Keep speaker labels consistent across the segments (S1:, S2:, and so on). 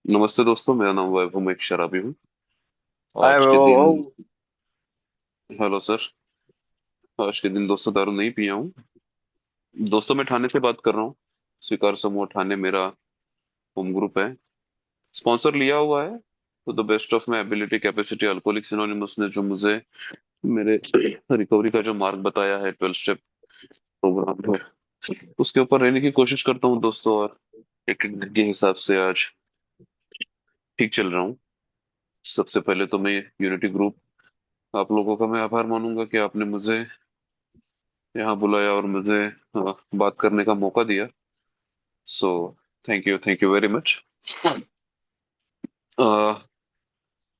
S1: नमस्ते दोस्तों, मेरा नाम वैभव, मैं एक शराबी हूँ।
S2: हाय
S1: आज के दिन
S2: वैभव।
S1: Hello sir. आज के दिन दोस्तों दारू नहीं पिया हूँ। दोस्तों, मैं ठाणे से बात कर रहा हूँ। स्वीकार समूह ठाणे मेरा होम ग्रुप है। स्पॉन्सर लिया हुआ है तो the best of my ability capacity alcoholics anonymous ने जो मुझे मेरे रिकवरी का जो मार्ग बताया है, 12 स्टेप प्रोग्राम है, उसके ऊपर रहने की कोशिश करता हूँ दोस्तों। और एक एक दिन के हिसाब से आज ठीक चल रहा हूँ। सबसे पहले तो मैं यूनिटी ग्रुप, आप लोगों का मैं आभार मानूंगा कि आपने मुझे यहाँ बुलाया और मुझे बात करने का मौका दिया। So thank you very much.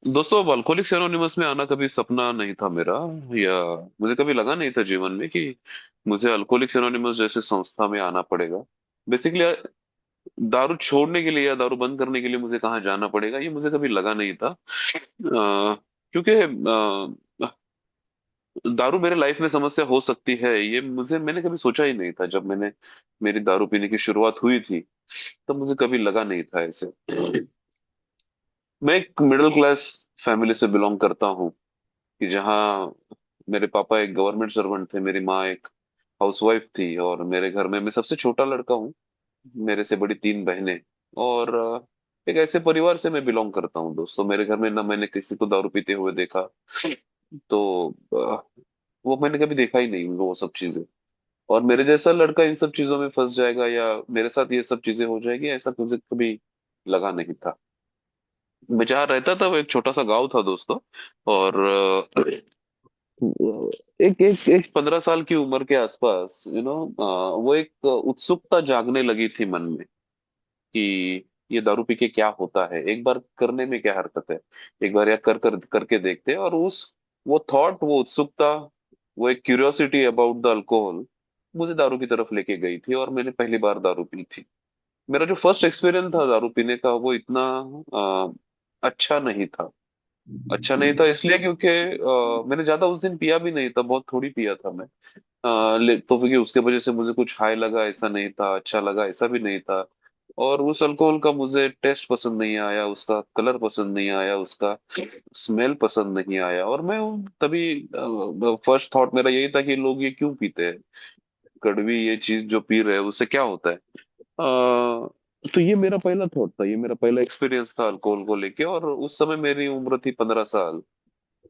S1: दोस्तों, अब अल्कोहलिक्स एनोनिमस में आना कभी सपना नहीं था मेरा, या मुझे कभी लगा नहीं था जीवन में कि मुझे अल्कोहलिक्स एनोनिमस जैसे संस्था में आना पड़ेगा। बेसिकली दारू छोड़ने के लिए या दारू बंद करने के लिए मुझे कहाँ जाना पड़ेगा, ये मुझे कभी लगा नहीं था। क्योंकि दारू मेरे लाइफ में समस्या हो सकती है, ये मैंने कभी सोचा ही नहीं था। जब मेरी दारू पीने की शुरुआत हुई थी, तब मुझे कभी लगा नहीं था ऐसे। मैं एक मिडिल क्लास फैमिली से बिलोंग करता हूँ, कि जहाँ मेरे पापा एक गवर्नमेंट सर्वेंट थे, मेरी माँ एक हाउसवाइफ थी, और मेरे घर में मैं सबसे छोटा लड़का हूँ। मेरे से बड़ी 3 बहनें। और एक ऐसे परिवार से मैं बिलोंग करता हूँ दोस्तों। मेरे घर में ना मैंने किसी को दारू पीते हुए देखा, तो वो मैंने कभी देखा ही नहीं वो सब चीजें। और मेरे जैसा लड़का इन सब चीजों में फंस जाएगा, या मेरे साथ ये सब चीजें हो जाएगी, ऐसा मुझे कभी लगा नहीं था। मैं जहाँ रहता था वो एक छोटा सा गांव था दोस्तों। और एक 15 साल की उम्र के आसपास वो एक उत्सुकता जागने लगी थी मन में, कि ये दारू पी के क्या होता है, एक बार करने में क्या हरकत है, एक बार या कर करके देखते हैं। और उस वो थॉट, वो उत्सुकता, वो एक क्यूरियोसिटी अबाउट द अल्कोहल मुझे दारू की तरफ लेके गई थी, और मैंने पहली बार दारू पी थी। मेरा जो फर्स्ट एक्सपीरियंस था दारू पीने का, वो इतना अच्छा नहीं था। अच्छा नहीं था इसलिए क्योंकि मैंने ज्यादा उस दिन पिया भी नहीं था, बहुत थोड़ी पिया था मैं। तो क्योंकि उसके वजह से मुझे कुछ हाई लगा ऐसा नहीं था, अच्छा लगा ऐसा भी नहीं था। और उस अल्कोहल का मुझे टेस्ट पसंद नहीं आया, उसका कलर पसंद नहीं आया, उसका स्मेल पसंद नहीं आया। और मैं तभी फर्स्ट थॉट मेरा यही था कि लोग ये क्यों पीते हैं, कड़वी ये चीज जो पी रहे हैं उससे क्या होता है। तो ये मेरा पहला थॉट था, ये मेरा पहला एक्सपीरियंस था अल्कोहल को लेके। और उस समय मेरी उम्र थी 15 साल,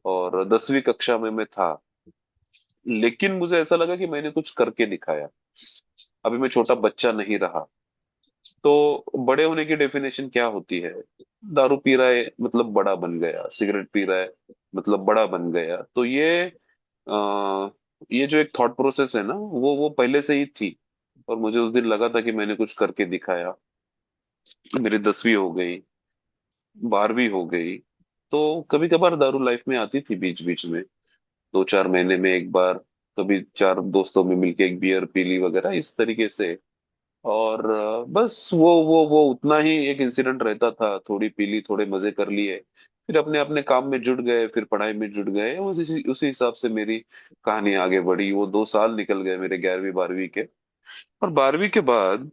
S1: और 10वीं कक्षा में मैं था। लेकिन मुझे ऐसा लगा कि मैंने कुछ करके दिखाया, अभी मैं छोटा बच्चा नहीं रहा। तो बड़े होने की डेफिनेशन क्या होती है? दारू पी रहा है मतलब बड़ा बन गया, सिगरेट पी रहा है मतलब बड़ा बन गया। तो ये जो एक थॉट प्रोसेस है ना, वो पहले से ही थी। और मुझे उस दिन लगा था कि मैंने कुछ करके दिखाया। मेरी 10वीं हो गई, 12वीं हो गई। तो कभी कभार दारू लाइफ में आती थी बीच बीच में, 2-4 महीने में एक बार। कभी चार दोस्तों में मिलके एक बियर पी ली वगैरह इस तरीके से। और बस वो उतना ही एक इंसिडेंट रहता था, थोड़ी पी ली, थोड़े मजे कर लिए, फिर अपने अपने काम में जुट गए, फिर पढ़ाई में जुट गए। उसी उसी हिसाब से मेरी कहानी आगे बढ़ी। वो 2 साल निकल गए मेरे 11वीं 12वीं के। और 12वीं के बाद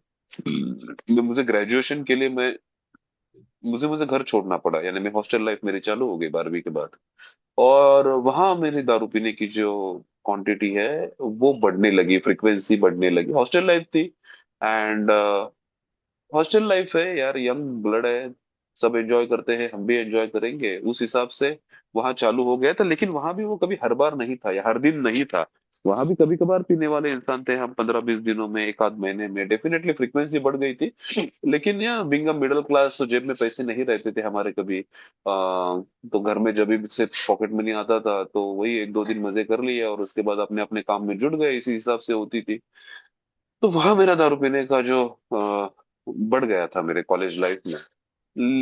S1: मुझे ग्रेजुएशन के लिए मुझे मुझे घर छोड़ना पड़ा, यानी मैं हॉस्टल लाइफ मेरी चालू हो गई 12वीं के बाद। और वहां मेरी दारू पीने की जो क्वांटिटी है वो बढ़ने लगी, फ्रिक्वेंसी बढ़ने लगी। हॉस्टल लाइफ थी, एंड हॉस्टल लाइफ है यार, यंग ब्लड है, सब एंजॉय करते हैं, हम भी एंजॉय करेंगे उस हिसाब से वहां चालू हो गया था। लेकिन वहां भी वो कभी हर बार नहीं था या हर दिन नहीं था। वहां भी कभी कभार पीने वाले इंसान थे हम, 15-20 दिनों में, एक आध महीने में डेफिनेटली फ्रीक्वेंसी बढ़ गई थी। लेकिन यार बिंग अ मिडिल क्लास, तो जेब में पैसे नहीं रहते थे हमारे कभी। तो घर में जब भी से पॉकेट मनी आता था तो वही 1-2 दिन मजे कर लिए, और उसके बाद अपने अपने काम में जुट गए, इसी हिसाब से होती थी। तो वहां मेरा दारू पीने का जो बढ़ गया था मेरे कॉलेज लाइफ में।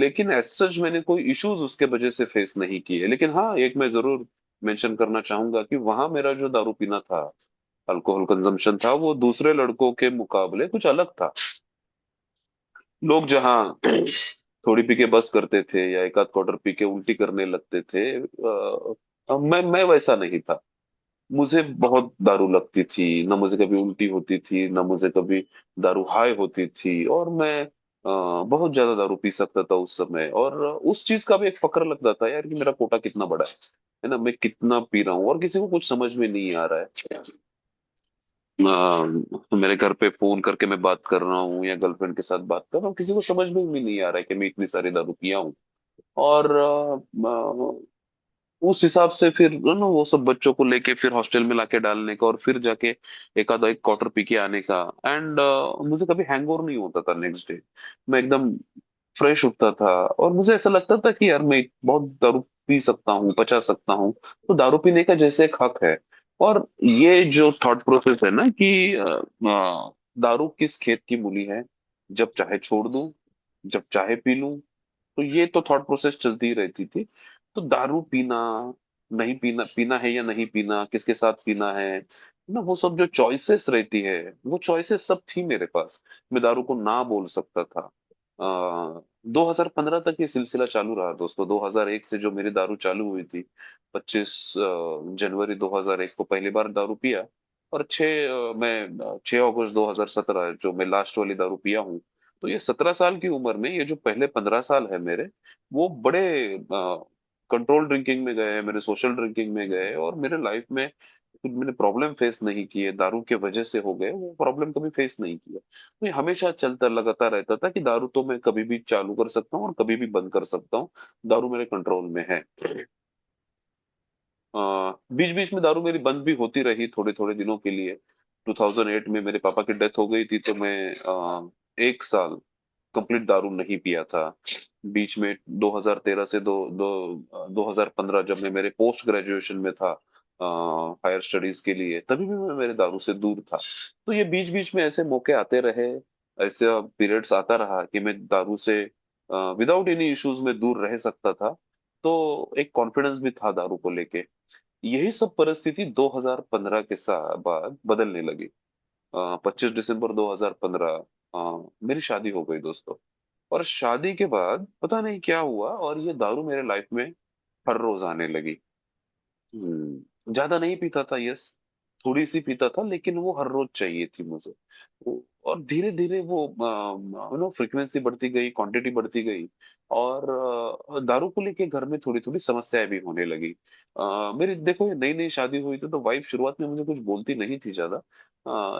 S1: लेकिन एज सच मैंने कोई इश्यूज उसके वजह से फेस नहीं किए। लेकिन हाँ, एक मैं जरूर मेंशन करना चाहूंगा कि वहां मेरा जो दारू पीना था, अल्कोहल कंजम्पशन था, वो दूसरे लड़कों के मुकाबले कुछ अलग था। लोग जहाँ थोड़ी पी के बस करते थे या एक आध क्वार्टर पी के उल्टी करने लगते थे, मैं वैसा नहीं था। मुझे बहुत दारू लगती थी, ना मुझे कभी उल्टी होती थी, ना मुझे कभी दारू हाई होती थी। और मैं बहुत ज्यादा दारू पी सकता था उस समय, और उस चीज का भी एक फक्र लगता था यार कि मेरा कोटा कितना बड़ा है ना, मैं कितना पी रहा हूँ और किसी को कुछ समझ में नहीं आ रहा है। मेरे घर पे फोन करके मैं बात कर रहा हूँ या गर्लफ्रेंड के साथ बात कर रहा हूँ, किसी को समझ में भी नहीं आ रहा है कि मैं इतनी सारी दारू पिया हूँ। और उस हिसाब से फिर ना वो सब बच्चों को लेके फिर हॉस्टल में लाके डालने का, और फिर जाके एक आधा एक क्वार्टर पी के आने का। एंड मुझे कभी हैंगओवर नहीं होता था नेक्स्ट डे। मैं एकदम फ्रेश उठता था, और मुझे ऐसा लगता था कि यार मैं बहुत दारू पी सकता हूँ, पचा सकता हूँ, तो दारू पीने का जैसे एक हक है। और ये जो थॉट प्रोसेस है ना कि दारू किस खेत की मूली है, जब चाहे छोड़ दूं, जब चाहे पी लूं, तो ये तो थॉट प्रोसेस चलती ही रहती थी। तो दारू पीना, नहीं पीना, पीना है या नहीं पीना, किसके साथ पीना है ना, वो सब जो चॉइसेस रहती है, वो चॉइसेस सब थी मेरे पास। मैं दारू को ना बोल सकता था। 2015 तक ये सिलसिला चालू रहा दोस्तों। 2001 से जो मेरी दारू चालू हुई थी, 25 जनवरी 2001 को पहली बार दारू पिया, और 6 अगस्त 2017 जो मैं लास्ट वाली दारू पिया हूँ। तो ये 17 साल की उम्र में ये जो पहले 15 साल है मेरे, वो बड़े कंट्रोल ड्रिंकिंग में गए, मेरे सोशल ड्रिंकिंग में गए, और मेरे लाइफ में कुछ मैंने प्रॉब्लम फेस नहीं किए, दारू के वजह से हो गए वो प्रॉब्लम कभी फेस नहीं किया। तो ये हमेशा चलता लगातार रहता था कि दारू तो मैं कभी भी चालू कर सकता हूँ और कभी भी बंद कर सकता हूँ, दारू मेरे कंट्रोल में है। बीच बीच में दारू मेरी बंद भी होती रही थोड़े थोड़े दिनों के लिए। 2008 में मेरे पापा की डेथ हो गई थी, तो मैं 1 साल कंप्लीट दारू नहीं पिया था। बीच में 2013 से 2015 जब मैं मेरे पोस्ट ग्रेजुएशन में था हायर स्टडीज के लिए, तभी भी मैं मेरे दारू से दूर था। तो ये बीच बीच में ऐसे मौके आते रहे, ऐसे पीरियड्स आता रहा कि मैं दारू से विदाउट एनी इश्यूज में दूर रह सकता था। तो एक कॉन्फिडेंस भी था दारू को लेके। यही सब परिस्थिति 2015 के साथ बाद बदलने लगी। 25 दिसंबर 2015 मेरी शादी हो गई दोस्तों। और शादी के बाद पता नहीं क्या हुआ, और ये दारू मेरे लाइफ में हर रोज आने लगी। ज्यादा नहीं पीता था, यस, थोड़ी सी पीता था, लेकिन वो हर रोज चाहिए थी मुझे। और धीरे धीरे वो फ्रीक्वेंसी बढ़ती गई, क्वांटिटी बढ़ती गई, और दारू को लेके घर में थोड़ी थोड़ी समस्याएं भी होने लगी। मेरी देखो, ये नई नई शादी हुई थी, तो वाइफ शुरुआत में मुझे कुछ बोलती नहीं थी ज्यादा।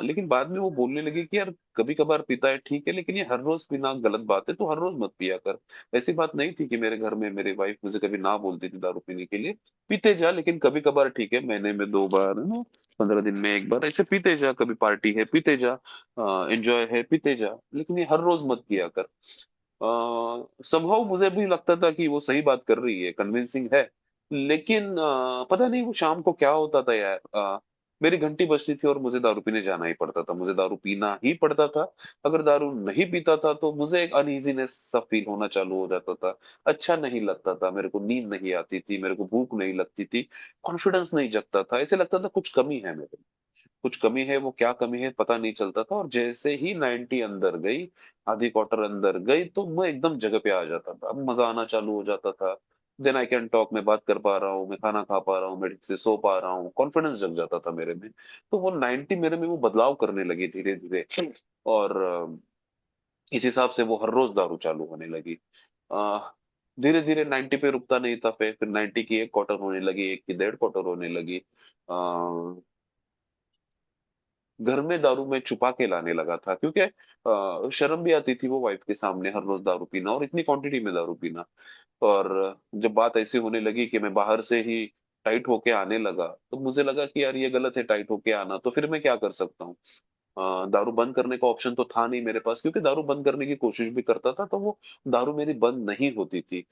S1: लेकिन बाद में वो बोलने लगी कि यार कभी कभार पीता है ठीक है, लेकिन ये हर रोज पीना गलत बात है, तो हर रोज मत पिया कर। ऐसी बात नहीं थी कि मेरे घर में मेरी वाइफ मुझे कभी ना बोलती थी दारू पीने के लिए। पीते जा, लेकिन कभी कभार ठीक है, महीने में 2 बार, है ना, 15 दिन में एक बार, ऐसे पीते जा, कभी पार्टी है पीते जा, एंजॉय है पीते जा, लेकिन ये हर रोज मत किया कर। संभव मुझे भी लगता था कि वो सही बात कर रही है, कन्विंसिंग है। लेकिन पता नहीं वो शाम को क्या होता था यार, मेरी घंटी बजती थी और मुझे दारू पीने जाना ही पड़ता था, मुझे दारू पीना ही पड़ता था। अगर दारू नहीं पीता था तो मुझे एक अनईजीनेस सा फील होना चालू हो जाता था। अच्छा नहीं लगता था, मेरे को नींद नहीं आती थी, मेरे को भूख नहीं लगती थी, कॉन्फिडेंस नहीं जगता था, ऐसे लगता था कुछ कमी है मेरे में। कुछ कमी है, वो क्या कमी है पता नहीं चलता था। और जैसे ही 90 अंदर गई, आधी क्वार्टर अंदर गई, तो मैं एकदम जगह पे आ जाता था, अब मजा आना चालू हो जाता था। देन आई कैन टॉक, मैं बात कर पा रहा हूँ, मैं खाना खा पा रहा हूँ, मैं ठीक से सो पा रहा हूँ, कॉन्फिडेंस जग जाता था मेरे में। तो वो 90 मेरे में वो बदलाव करने लगी धीरे धीरे। और इस हिसाब से वो हर रोज दारू चालू होने लगी। धीरे धीरे 90 पे रुकता नहीं था, फिर 90 की एक क्वार्टर होने लगी, एक की डेढ़ क्वार्टर होने लगी। घर में दारू मैं छुपा के लाने लगा था, क्योंकि शर्म भी आती थी वो वाइफ के सामने हर रोज दारू पीना और इतनी क्वांटिटी में दारू पीना। और जब बात ऐसी होने लगी कि मैं बाहर से ही टाइट होके आने लगा, तो मुझे लगा कि यार ये गलत है टाइट होके आना, तो फिर मैं क्या कर सकता हूँ। दारू बंद करने का ऑप्शन तो था नहीं मेरे पास, क्योंकि दारू बंद करने की कोशिश भी करता था तो वो दारू मेरी बंद नहीं होती थी।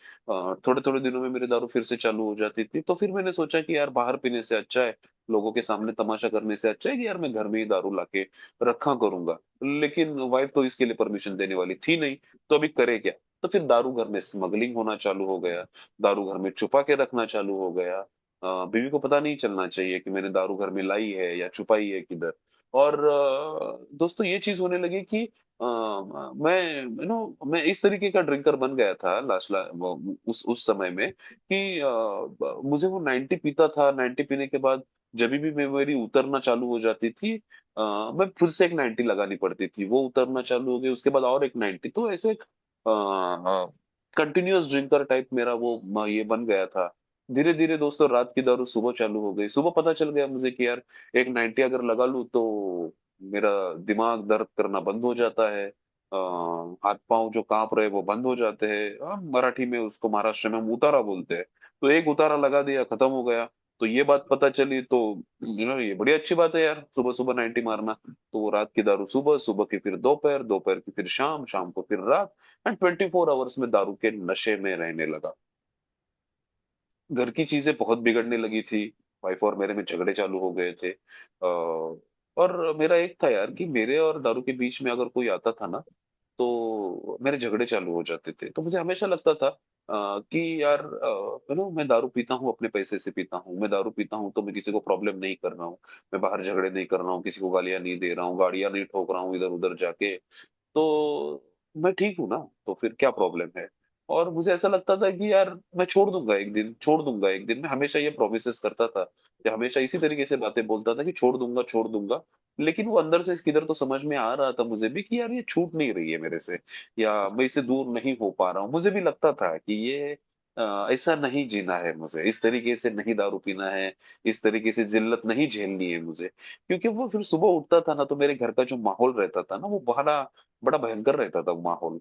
S1: थोड़े थोड़े दिनों में मेरी दारू फिर से चालू हो जाती थी। तो फिर मैंने सोचा कि यार बाहर पीने से अच्छा है, लोगों के सामने तमाशा करने से अच्छा है कि यार मैं घर में ही दारू लाके रखा करूंगा। लेकिन वाइफ तो इसके लिए परमिशन देने वाली थी नहीं, तो अभी करे क्या। तो फिर दारू घर में स्मगलिंग होना चालू हो गया, दारू घर में छुपा के रखना चालू हो गया। बीवी को पता नहीं चलना चाहिए कि मैंने दारू घर में लाई है या छुपाई है किधर। और दोस्तों ये चीज होने लगी कि मैं मैं इस तरीके का ड्रिंकर बन गया था लास्ट उस समय में कि मुझे वो 90 पीता था, 90 पीने के बाद जब भी मेरी उतरना चालू हो जाती थी, मैं फिर से एक 90 लगानी पड़ती थी, वो उतरना चालू हो गई, उसके बाद और एक 90, तो ऐसे एक कंटिन्यूअस ड्रिंकर टाइप मेरा वो ये बन गया था। धीरे धीरे दोस्तों रात की दारू सुबह चालू हो गई, सुबह पता चल गया मुझे कि यार एक 90 अगर लगा लूं तो मेरा दिमाग दर्द करना बंद हो जाता है, हाथ पांव जो कांप रहे वो बंद हो जाते हैं, मराठी में उसको महाराष्ट्र में हम उतारा बोलते हैं। तो एक उतारा लगा दिया, खत्म हो गया। तो ये बात पता चली तो ये बड़ी अच्छी बात है यार, सुबह सुबह 90 मारना। तो वो रात की दारू सुबह, सुबह की फिर दोपहर, दोपहर की फिर शाम, शाम को फिर रात, एंड 24 आवर्स में दारू के नशे में रहने लगा। घर की चीजें बहुत बिगड़ने लगी थी, वाइफ और मेरे में झगड़े चालू हो गए थे। और मेरा एक था यार कि मेरे और दारू के बीच में अगर कोई आता था ना, तो मेरे झगड़े चालू हो जाते थे। तो मुझे हमेशा लगता था कि यार मैं दारू पीता हूँ, अपने पैसे से पीता हूँ, मैं दारू पीता हूँ तो मैं किसी को प्रॉब्लम नहीं कर रहा हूँ, मैं बाहर झगड़े नहीं कर रहा हूँ, किसी को गालियां नहीं दे रहा हूँ, गाड़ियां नहीं ठोक रहा हूँ इधर उधर जाके, तो मैं ठीक हूं ना, तो फिर क्या प्रॉब्लम है। और मुझे ऐसा लगता था कि यार मैं छोड़ दूंगा एक दिन, छोड़ दूंगा एक दिन, मैं हमेशा ये प्रोमिसेस करता था, या हमेशा इसी तरीके से बातें बोलता था कि छोड़ दूंगा, छोड़ दूंगा। लेकिन वो अंदर से किधर तो समझ में आ रहा था मुझे भी कि यार ये छूट नहीं रही है मेरे से, या मैं इससे दूर नहीं हो पा रहा हूँ। मुझे भी लगता था कि ये ऐसा नहीं जीना है मुझे, इस तरीके से नहीं दारू पीना है, इस तरीके से जिल्लत नहीं झेलनी है मुझे। क्योंकि वो फिर सुबह उठता था ना, तो मेरे घर का जो माहौल रहता था ना, वो बड़ा बड़ा भयंकर रहता था वो माहौल।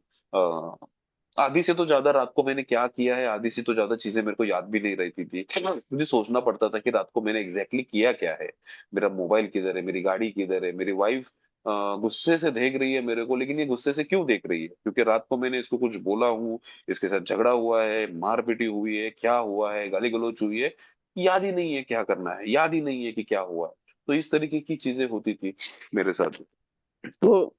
S1: आधी से तो ज्यादा रात को मैंने क्या किया है, आधी से तो ज्यादा चीजें मेरे को याद भी नहीं रहती थी। मुझे सोचना पड़ता था कि रात को मैंने एग्जैक्टली किया क्या है, मेरा मोबाइल किधर है, मेरी गाड़ी किधर है, मेरी वाइफ गुस्से से देख रही है मेरे को, लेकिन ये गुस्से से क्यों देख रही है, क्योंकि रात को मैंने इसको कुछ बोला हूँ, इसके साथ झगड़ा हुआ है, मार पीटी हुई है, क्या हुआ है, गाली गलौज हुई है, याद ही नहीं है क्या करना है, याद ही नहीं है कि क्या हुआ है। तो इस तरीके की चीजें होती थी मेरे साथ। तो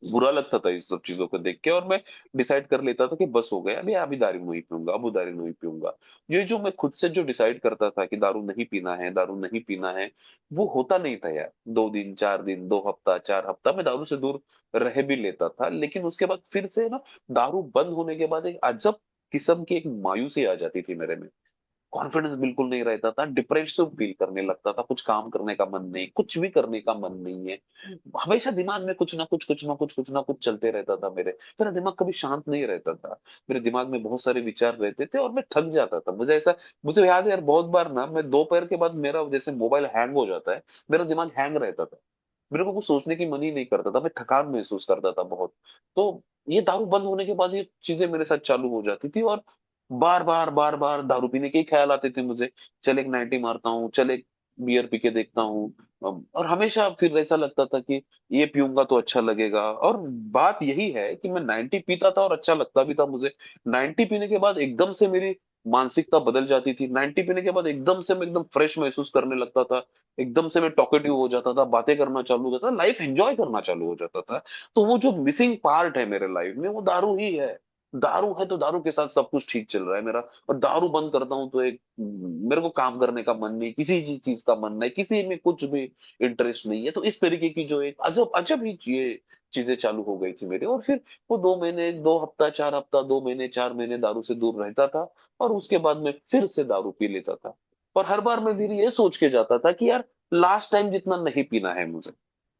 S1: बुरा लगता था इस सब चीजों को देख के, और मैं डिसाइड कर लेता था कि बस हो गया, मैं अभी दारू नहीं पीऊंगा, अब दारू नहीं पीऊंगा। ये जो मैं खुद से जो डिसाइड करता था कि दारू नहीं पीना है, दारू नहीं पीना है, वो होता नहीं था यार। 2 दिन, 4 दिन, 2 हफ्ता, 4 हफ्ता मैं दारू से दूर रह भी लेता था, लेकिन उसके बाद फिर से ना, दारू बंद होने के बाद एक अजब किस्म की एक मायूसी आ जाती थी मेरे में। कॉन्फिडेंस बिल्कुल नहीं रहता था, डिप्रेसिव फील करने लगता था, कुछ काम करने का मन नहीं, कुछ भी करने का मन नहीं है। हमेशा दिमाग में कुछ ना कुछ, कुछ ना कुछ, कुछ ना कुछ चलते रहता था मेरे। मेरा दिमाग कभी शांत नहीं रहता था, मेरे दिमाग में बहुत सारे विचार रहते थे, और मैं थक जाता था। मुझे याद है यार, बहुत बार ना मैं दोपहर के बाद, मेरा जैसे मोबाइल हैंग हो जाता है, मेरा दिमाग हैंग रहता था, मेरे को कुछ सोचने की मन ही नहीं करता था, मैं थकान महसूस करता था बहुत। तो ये दारू बंद होने के बाद ये चीजें मेरे साथ चालू हो जाती थी, और बार बार दारू पीने के ही ख्याल आते थे मुझे। चल एक 90 मारता हूँ, चल एक बियर पी के देखता हूँ। और हमेशा फिर ऐसा लगता था कि ये पीऊंगा तो अच्छा लगेगा। और बात यही है कि मैं 90 पीता था और अच्छा लगता भी था मुझे। 90 पीने के बाद एकदम से मेरी मानसिकता बदल जाती थी, 90 पीने के बाद एकदम से मैं एकदम फ्रेश महसूस करने लगता था, एकदम से मैं टॉकेटिव हो जाता था, बातें करना चालू हो जाता था, लाइफ एंजॉय करना चालू हो जाता था। तो वो जो मिसिंग पार्ट है मेरे लाइफ में, वो दारू ही है। दारू है तो दारू के साथ सब कुछ ठीक चल रहा है मेरा, और दारू बंद करता हूँ तो एक मेरे को काम करने का मन नहीं, किसी चीज का मन नहीं, किसी में कुछ भी इंटरेस्ट नहीं है। तो इस तरीके की जो एक अजब अजब ही ये चीजें चालू हो गई थी मेरे। और फिर वो 2 महीने, 2 हफ्ता, 4 हफ्ता, 2 महीने, 4 महीने दारू से दूर रहता था, और उसके बाद मैं फिर से दारू पी लेता था। और हर बार मैं फिर ये सोच के जाता था कि यार लास्ट टाइम जितना नहीं पीना है मुझे,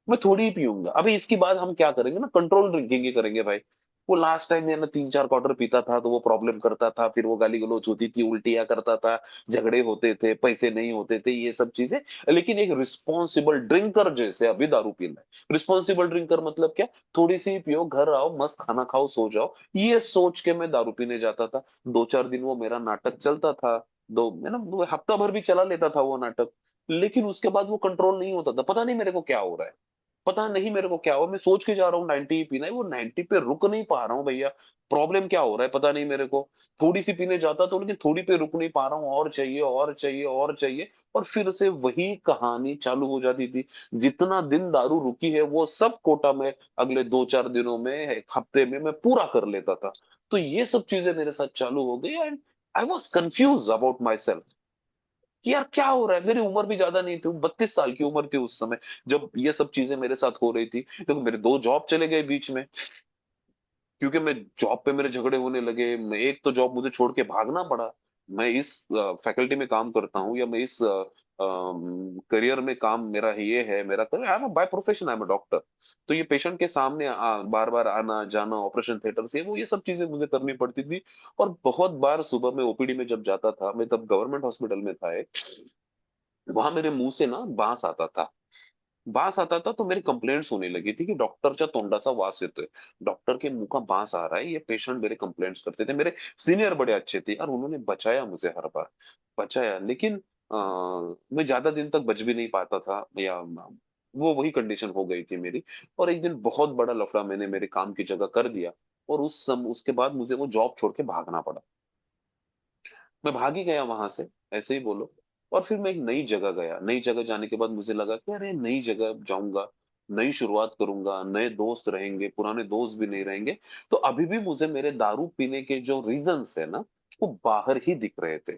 S1: मैं थोड़ी ही पीऊंगा। अभी इसके बाद हम क्या करेंगे ना, कंट्रोल ड्रिंकिंग ही करेंगे भाई। वो लास्ट टाइम मैं 3-4 क्वार्टर पीता था तो वो प्रॉब्लम करता था, फिर वो गाली गलौज होती थी, उल्टियां करता था, झगड़े होते थे, पैसे नहीं होते थे, ये सब चीजें। लेकिन एक रिस्पॉन्सिबल ड्रिंकर जैसे अभी दारू पीना है। रिस्पॉन्सिबल ड्रिंकर मतलब क्या? थोड़ी सी पियो, घर आओ, मस्त खाना खाओ, सो जाओ, ये सोच के मैं दारू पीने जाता था। 2-4 दिन वो मेरा नाटक चलता था, दो है ना, वो हफ्ता भर भी चला लेता था वो नाटक। लेकिन उसके बाद वो कंट्रोल नहीं होता था, पता नहीं मेरे को क्या हो रहा है, पता नहीं मेरे को क्या हुआ। मैं सोच के जा रहा हूँ 90 ही पीना है, वो 90 पे रुक नहीं पा रहा हूँ भैया। प्रॉब्लम क्या हो रहा है पता नहीं मेरे को। थोड़ी सी पीने जाता तो, लेकिन थोड़ी पे रुक नहीं पा रहा हूँ, और चाहिए, और चाहिए, और चाहिए। और फिर से वही कहानी चालू हो जाती थी। जितना दिन दारू रुकी है वो सब कोटा में अगले 2-4 दिनों में, एक हफ्ते में मैं पूरा कर लेता था। तो ये सब चीजें मेरे साथ चालू हो गई, and I was confuse about my self कि यार क्या हो रहा है। मेरी उम्र भी ज्यादा नहीं थी, 32 साल की उम्र थी उस समय जब ये सब चीजें मेरे साथ हो रही थी। देखो मेरे 2 जॉब चले गए बीच में, क्योंकि मैं जॉब पे मेरे झगड़े होने लगे। एक तो जॉब मुझे छोड़ के भागना पड़ा। मैं इस फैकल्टी में काम करता हूँ, या मैं इस करियर में काम मेरा ये है, मेरा career, I am by profession, I am doctor. तो ये पेशेंट के सामने बार बार आना जाना, ऑपरेशन थिएटर से वो ये सब चीजें मुझे करनी पड़ती थी। और बहुत बार सुबह में ओपीडी में जब जाता था, मैं तब गवर्नमेंट हॉस्पिटल में था एक, वहां मेरे मुंह से ना बांस आता था। बांस आता था तो मेरी कंप्लेंट्स होने लगी थी कि डॉक्टरचा तोंडाचा वास येतोय, डॉक्टर के मुंह का बांस आ रहा है, ये पेशेंट मेरे कंप्लेंट्स करते थे। मेरे सीनियर बड़े अच्छे थे और उन्होंने बचाया मुझे हर बार, बचाया। लेकिन मैं ज्यादा दिन तक बच भी नहीं पाता था, या वो वही कंडीशन हो गई थी मेरी। और एक दिन बहुत बड़ा लफड़ा मैंने मेरे काम की जगह कर दिया, और उसके बाद मुझे वो जॉब छोड़ के भागना पड़ा। मैं भाग ही गया वहां से, ऐसे ही बोलो। और फिर मैं एक नई जगह गया, नई जगह जाने के बाद मुझे लगा कि अरे नई जगह जाऊंगा, नई शुरुआत करूंगा, नए दोस्त रहेंगे, पुराने दोस्त भी नहीं रहेंगे। तो अभी भी मुझे मेरे दारू पीने के जो रीजंस है ना, वो बाहर ही दिख रहे थे,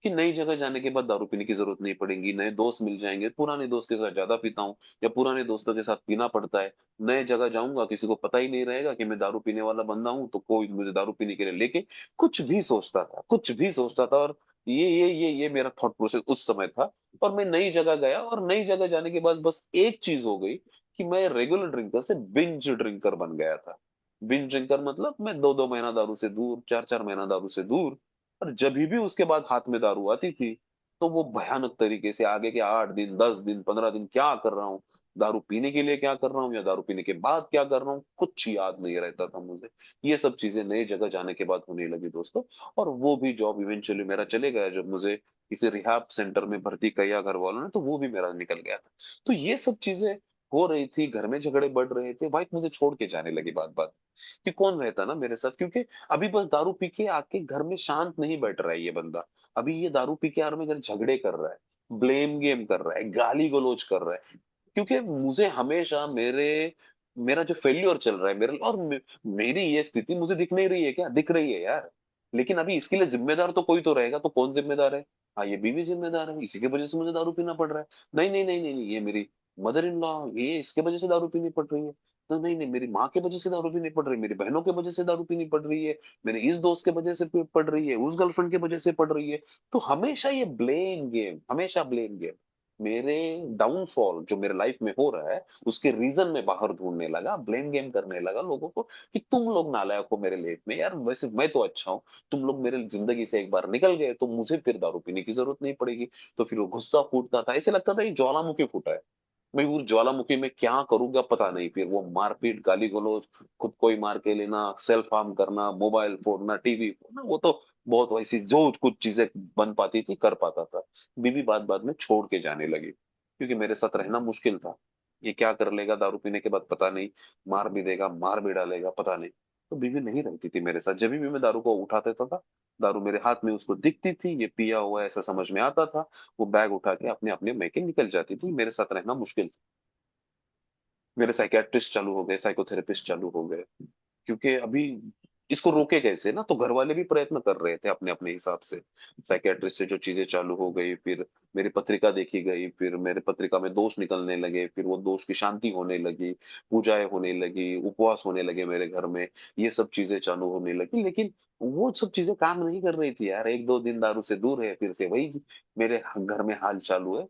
S1: कि नई जगह जाने के बाद दारू पीने की जरूरत नहीं पड़ेगी, नए दोस्त मिल जाएंगे, पुराने दोस्त के साथ ज्यादा पीता हूँ, या पुराने दोस्तों के साथ पीना पड़ता है। नए जगह जाऊंगा, किसी को पता ही नहीं रहेगा कि मैं दारू पीने वाला बंदा हूँ, तो कोई मुझे दारू पीने के लिए लेके, कुछ भी सोचता था, कुछ भी सोचता था। और ये मेरा थॉट प्रोसेस उस समय था। और मैं नई जगह गया, और नई जगह जाने के बाद बस एक चीज हो गई, कि मैं रेगुलर ड्रिंकर से बिंज ड्रिंकर बन गया था। बिंज ड्रिंकर मतलब मैं 2-2 महीना दारू से दूर, 4-4 महीना दारू से दूर। और जब भी उसके बाद हाथ में दारू आती थी, तो वो भयानक तरीके से आगे के 8 दिन, 10 दिन, 15 दिन क्या कर रहा हूँ, दारू पीने के लिए क्या कर रहा हूँ, या दारू पीने के बाद क्या कर रहा हूँ, कुछ याद नहीं रहता था मुझे। ये सब चीजें नई जगह जाने के बाद होने लगी दोस्तों। और वो भी जॉब इवेंचुअली मेरा चले गया, जब मुझे किसी रिहाब सेंटर में भर्ती किया घर वालों ने, तो वो भी मेरा निकल गया था। तो ये सब चीजें हो रही थी, घर में झगड़े बढ़ रहे थे, वाइफ मुझे छोड़ के जाने लगी बात बात, कि कौन रहता ना मेरे साथ, क्योंकि अभी बस दारू पी के आके घर में शांत नहीं बैठ रहा है ये बंदा। अभी ये दारू पी के यार में घर झगड़े कर रहा है, ब्लेम गेम कर रहा है, गाली गलौज कर रहा है। क्योंकि मुझे हमेशा मेरा जो फेल्योर चल रहा है मेरे, और मेरी ये स्थिति मुझे दिख नहीं रही है क्या, दिख रही है यार। लेकिन अभी इसके लिए जिम्मेदार तो कोई तो रहेगा, तो कौन जिम्मेदार है? हाँ, ये बीवी जिम्मेदार है, इसी की वजह से मुझे दारू पीना पड़ रहा है। नहीं नहीं नहीं नहीं नहीं, ये मेरी मदर इन लॉ, ये इसके वजह से दारू पीनी पड़ रही है। तो नहीं नहीं, मेरी माँ की वजह से दारू पीनी पड़ रही है, मेरी बहनों की वजह से दारू पीनी पड़ रही है, मेरे इस दोस्त की वजह से पड़ रही है, उस गर्लफ्रेंड की वजह से पड़ रही है। तो हमेशा ये ब्लेम गेम, हमेशा ब्लेम गेम। मेरे डाउनफॉल जो मेरे लाइफ में हो रहा है, उसके रीजन में बाहर ढूंढने लगा, ब्लेम गेम करने लगा लोगों को, कि तुम लोग नालायक हो मेरे लाइफ में यार, वैसे मैं तो अच्छा हूँ, तुम लोग मेरे जिंदगी से एक बार निकल गए तो मुझे फिर दारू पीने की जरूरत नहीं पड़ेगी। तो फिर वो गुस्सा फूटता था, ऐसे लगता था ये ज्वालामुखी फूटा है। मैं उस ज्वालामुखी में क्या करूंगा पता नहीं, फिर वो मारपीट, गाली गलौज, खुद को ही मार के लेना, सेल्फ हार्म करना, मोबाइल फोड़ना, टीवी फोड़ना, वो तो बहुत वैसी जो कुछ चीजें बन पाती थी कर पाता था। बीवी बात बात में छोड़ के जाने लगी, क्योंकि मेरे साथ रहना मुश्किल था। ये क्या कर लेगा दारू पीने के बाद पता नहीं, मार भी देगा, मार भी डालेगा पता नहीं। तो बीवी नहीं रहती थी मेरे साथ, जब भी मैं दारू को उठा देता था, दारू मेरे हाथ में उसको दिखती थी, ये पिया हुआ है, ऐसा समझ में आता था, वो बैग उठा के अपने अपने मैके निकल जाती थी, मेरे साथ रहना मुश्किल था। मेरे साइकेट्रिस्ट चालू हो गए, साइकोथेरेपिस्ट चालू हो गए, क्योंकि अभी इसको रोके कैसे ना, तो घर वाले भी प्रयत्न कर रहे थे अपने अपने हिसाब से। साइकेट्रिस्ट से जो चीजें चालू हो गई, फिर मेरी पत्रिका देखी गई, फिर मेरे पत्रिका में दोष निकलने लगे, फिर वो दोष की शांति होने लगी, पूजाएं होने लगी, उपवास होने लगे मेरे घर में, ये सब चीजें चालू होने लगी। लेकिन वो सब चीजें काम नहीं कर रही थी यार, 1-2 दिन दारू से दूर है, फिर से वही मेरे घर में हाल चालू है।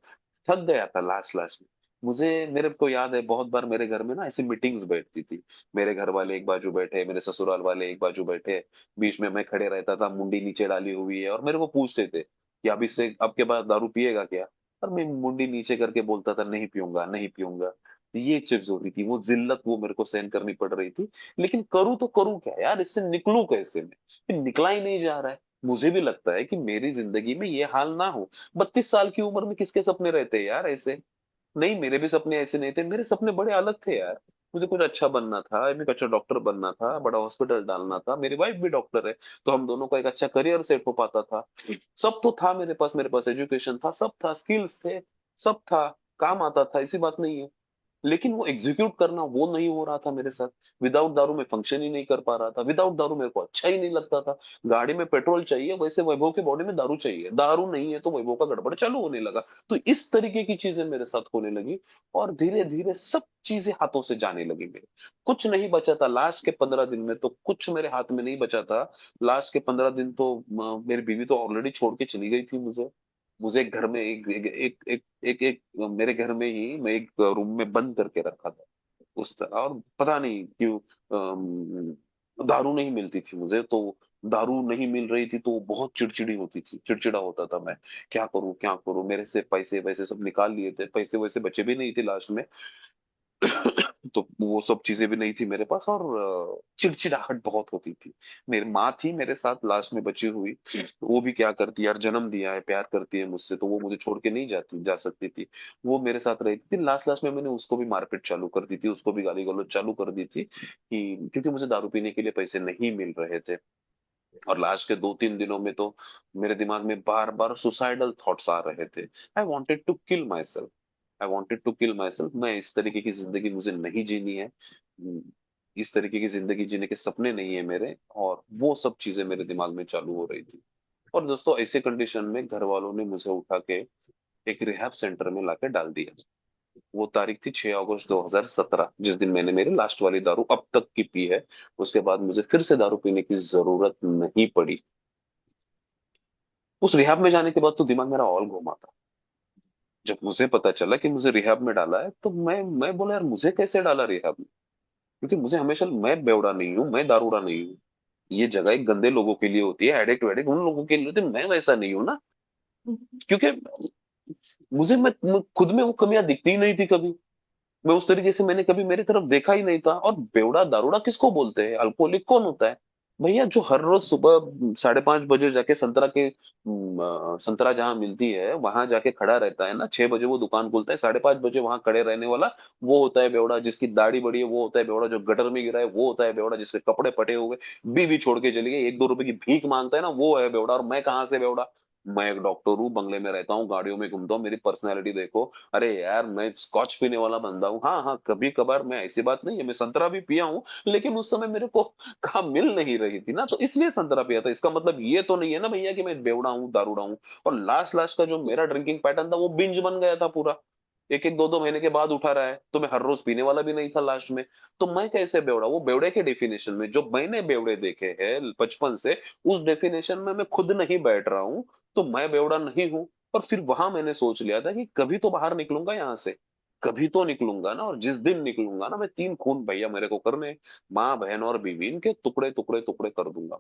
S1: थक गया था लास्ट लास्ट में। मेरे को याद है बहुत बार मेरे घर में ना ऐसी मीटिंग्स बैठती थी, मेरे घर वाले एक बाजू बैठे, मेरे ससुराल वाले एक बाजू बैठे, बीच में मैं खड़े रहता था, मुंडी नीचे डाली हुई है, और मेरे को पूछते थे कि अब इससे अब के बाद दारू पिएगा क्या? और मैं मुंडी नीचे करके बोलता था नहीं पीऊंगा, नहीं पीऊंगा। तो ये चिप्स होती थी, वो जिल्लत वो मेरे को सहन करनी पड़ रही थी। लेकिन करूँ तो करूँ क्या यार, इससे निकलूं कैसे मैं? फिर निकला ही नहीं जा रहा है। मुझे भी लगता है कि मेरी जिंदगी में ये हाल ना हो। 32 साल की उम्र में किसके सपने रहते हैं यार ऐसे? नहीं, मेरे भी सपने ऐसे नहीं थे, मेरे सपने बड़े अलग थे यार। मुझे कुछ अच्छा बनना था, एक अच्छा डॉक्टर बनना था, बड़ा हॉस्पिटल डालना था, मेरी वाइफ भी डॉक्टर है, तो हम दोनों का एक अच्छा करियर सेट हो पाता था। सब तो था मेरे पास एजुकेशन था, सब था, स्किल्स थे, सब था, काम आता था, ऐसी बात नहीं है। लेकिन वो एग्जीक्यूट करना वो नहीं हो रहा था मेरे साथ। विदाउट दारू में फंक्शन ही नहीं कर पा रहा था, विदाउट दारू मेरे को अच्छा ही नहीं लगता था। गाड़ी में पेट्रोल चाहिए, वैसे वैभव के बॉडी में दारू चाहिए, दारू नहीं है तो वैभव का गड़बड़ चालू होने लगा। तो इस तरीके की चीजें मेरे साथ होने लगी, और धीरे धीरे सब चीजें हाथों से जाने लगी मेरे। कुछ नहीं बचा था लास्ट के 15 दिन में, तो कुछ मेरे हाथ में नहीं बचा था। लास्ट के 15 दिन तो मेरी बीवी तो ऑलरेडी छोड़ के चली गई थी मुझे। मुझे एक घर में एक मेरे घर में ही मैं एक रूम में बंद करके रखा था उस तरह। और पता नहीं क्यों दारू नहीं मिलती थी मुझे, तो दारू नहीं मिल रही थी तो बहुत चिड़चिड़ी होती थी, चिड़चिड़ा होता था मैं। क्या करूं क्या करूं, मेरे से पैसे वैसे सब निकाल लिए थे, पैसे वैसे बचे भी नहीं थे लास्ट में। तो वो सब चीजें भी नहीं थी मेरे पास, और चिड़चिड़ाहट बहुत होती थी। मेरी माँ थी मेरे साथ लास्ट में बची हुई, वो भी क्या करती यार, जन्म दिया है, प्यार करती है मुझसे, तो वो मुझे छोड़ के नहीं जाती, जा सकती थी। वो मेरे साथ रहती थी। लास्ट लास्ट में मैंने उसको भी मारपीट चालू कर दी थी, उसको भी गाली गलौज चालू कर दी थी, कि क्योंकि मुझे दारू पीने के लिए पैसे नहीं मिल रहे थे। और लास्ट के 2-3 दिनों में तो मेरे दिमाग में बार बार सुसाइडल थॉट्स आ रहे थे। I wanted to kill myself, I wanted to kill myself. मैं इस तरीके की जिंदगी मुझे नहीं जीनी है। इस तरीके की जिंदगी जीने के सपने नहीं है मेरे। और वो सब चीजें मेरे दिमाग में चालू हो रही थी। और दोस्तों ऐसे कंडीशन में घर वालों ने मुझे उठा के एक रिहैब सेंटर में लाके डाल दिया। वो तारीख थी 6 अगस्त 2017, जिस दिन मैंने मेरी लास्ट वाली दारू अब तक की पी है। उसके बाद मुझे फिर से दारू पीने की जरूरत नहीं पड़ी। उस रिहैब में जाने के बाद तो दिमाग मेरा और घूमा था। जब मुझे पता चला कि मुझे रिहैब में डाला है, तो मैं बोला यार मुझे कैसे डाला रिहैब में, क्योंकि मुझे हमेशा, मैं बेवड़ा नहीं हूँ, मैं दारूड़ा नहीं हूँ। ये जगह एक गंदे लोगों के लिए होती है, एडिक्ट वेडिक्ट उन लोगों के लिए होती है, मैं वैसा नहीं हूँ ना। क्योंकि मैं खुद में वो कमियां दिखती ही नहीं थी कभी। मैं उस तरीके से मैंने कभी मेरी तरफ देखा ही नहीं था। और बेवड़ा दारूड़ा किसको बोलते हैं, अल्कोहलिक कौन होता है? भैया जो हर रोज सुबह 5:30 बजे जाके संतरा जहां मिलती है वहां जाके खड़ा रहता है ना, 6 बजे वो दुकान खुलता है, 5:30 बजे वहां खड़े रहने वाला, वो होता है बेवड़ा। जिसकी दाढ़ी बड़ी है वो होता है बेवड़ा, जो गटर में गिरा है वो होता है बेवड़ा, जिसके कपड़े फटे हुए, बीवी छोड़ के चली गई, 1-2 रुपए की भीख मांगता है ना, वो है बेवड़ा। और मैं कहाँ से बेवड़ा? मैं एक डॉक्टर हूँ, बंगले में रहता हूँ, गाड़ियों में घूमता हूँ, मेरी पर्सनैलिटी देखो। अरे यार मैं स्कॉच पीने वाला बंदा हूँ, हाँ हाँ, कभी कभार, मैं ऐसी बात नहीं है, मैं संतरा भी पिया हूँ, लेकिन उस समय मेरे को कहा मिल नहीं रही थी ना, तो इसलिए संतरा पिया था। इसका मतलब ये तो नहीं है ना भैया कि मैं बेवड़ा हूँ, दारूड़ा हूँ। और लास्ट लास्ट का जो मेरा ड्रिंकिंग पैटर्न था वो बिंज बन गया था पूरा। एक एक 2-2 महीने के बाद उठा रहा है, तो मैं हर रोज पीने वाला भी नहीं था लास्ट में। तो मैं कैसे बेवड़ा? वो बेवड़े के डेफिनेशन में जो मैंने बेवड़े देखे हैं बचपन से, उस डेफिनेशन में मैं खुद नहीं बैठ रहा हूँ, तो मैं बेवड़ा नहीं हूँ। और फिर वहां मैंने सोच लिया था कि कभी तो बाहर निकलूंगा यहाँ से, कभी तो निकलूंगा ना। और जिस दिन निकलूंगा ना, मैं 3 खून भैया मेरे को करने, माँ बहन और बीवी, इनके टुकड़े टुकड़े टुकड़े कर दूंगा।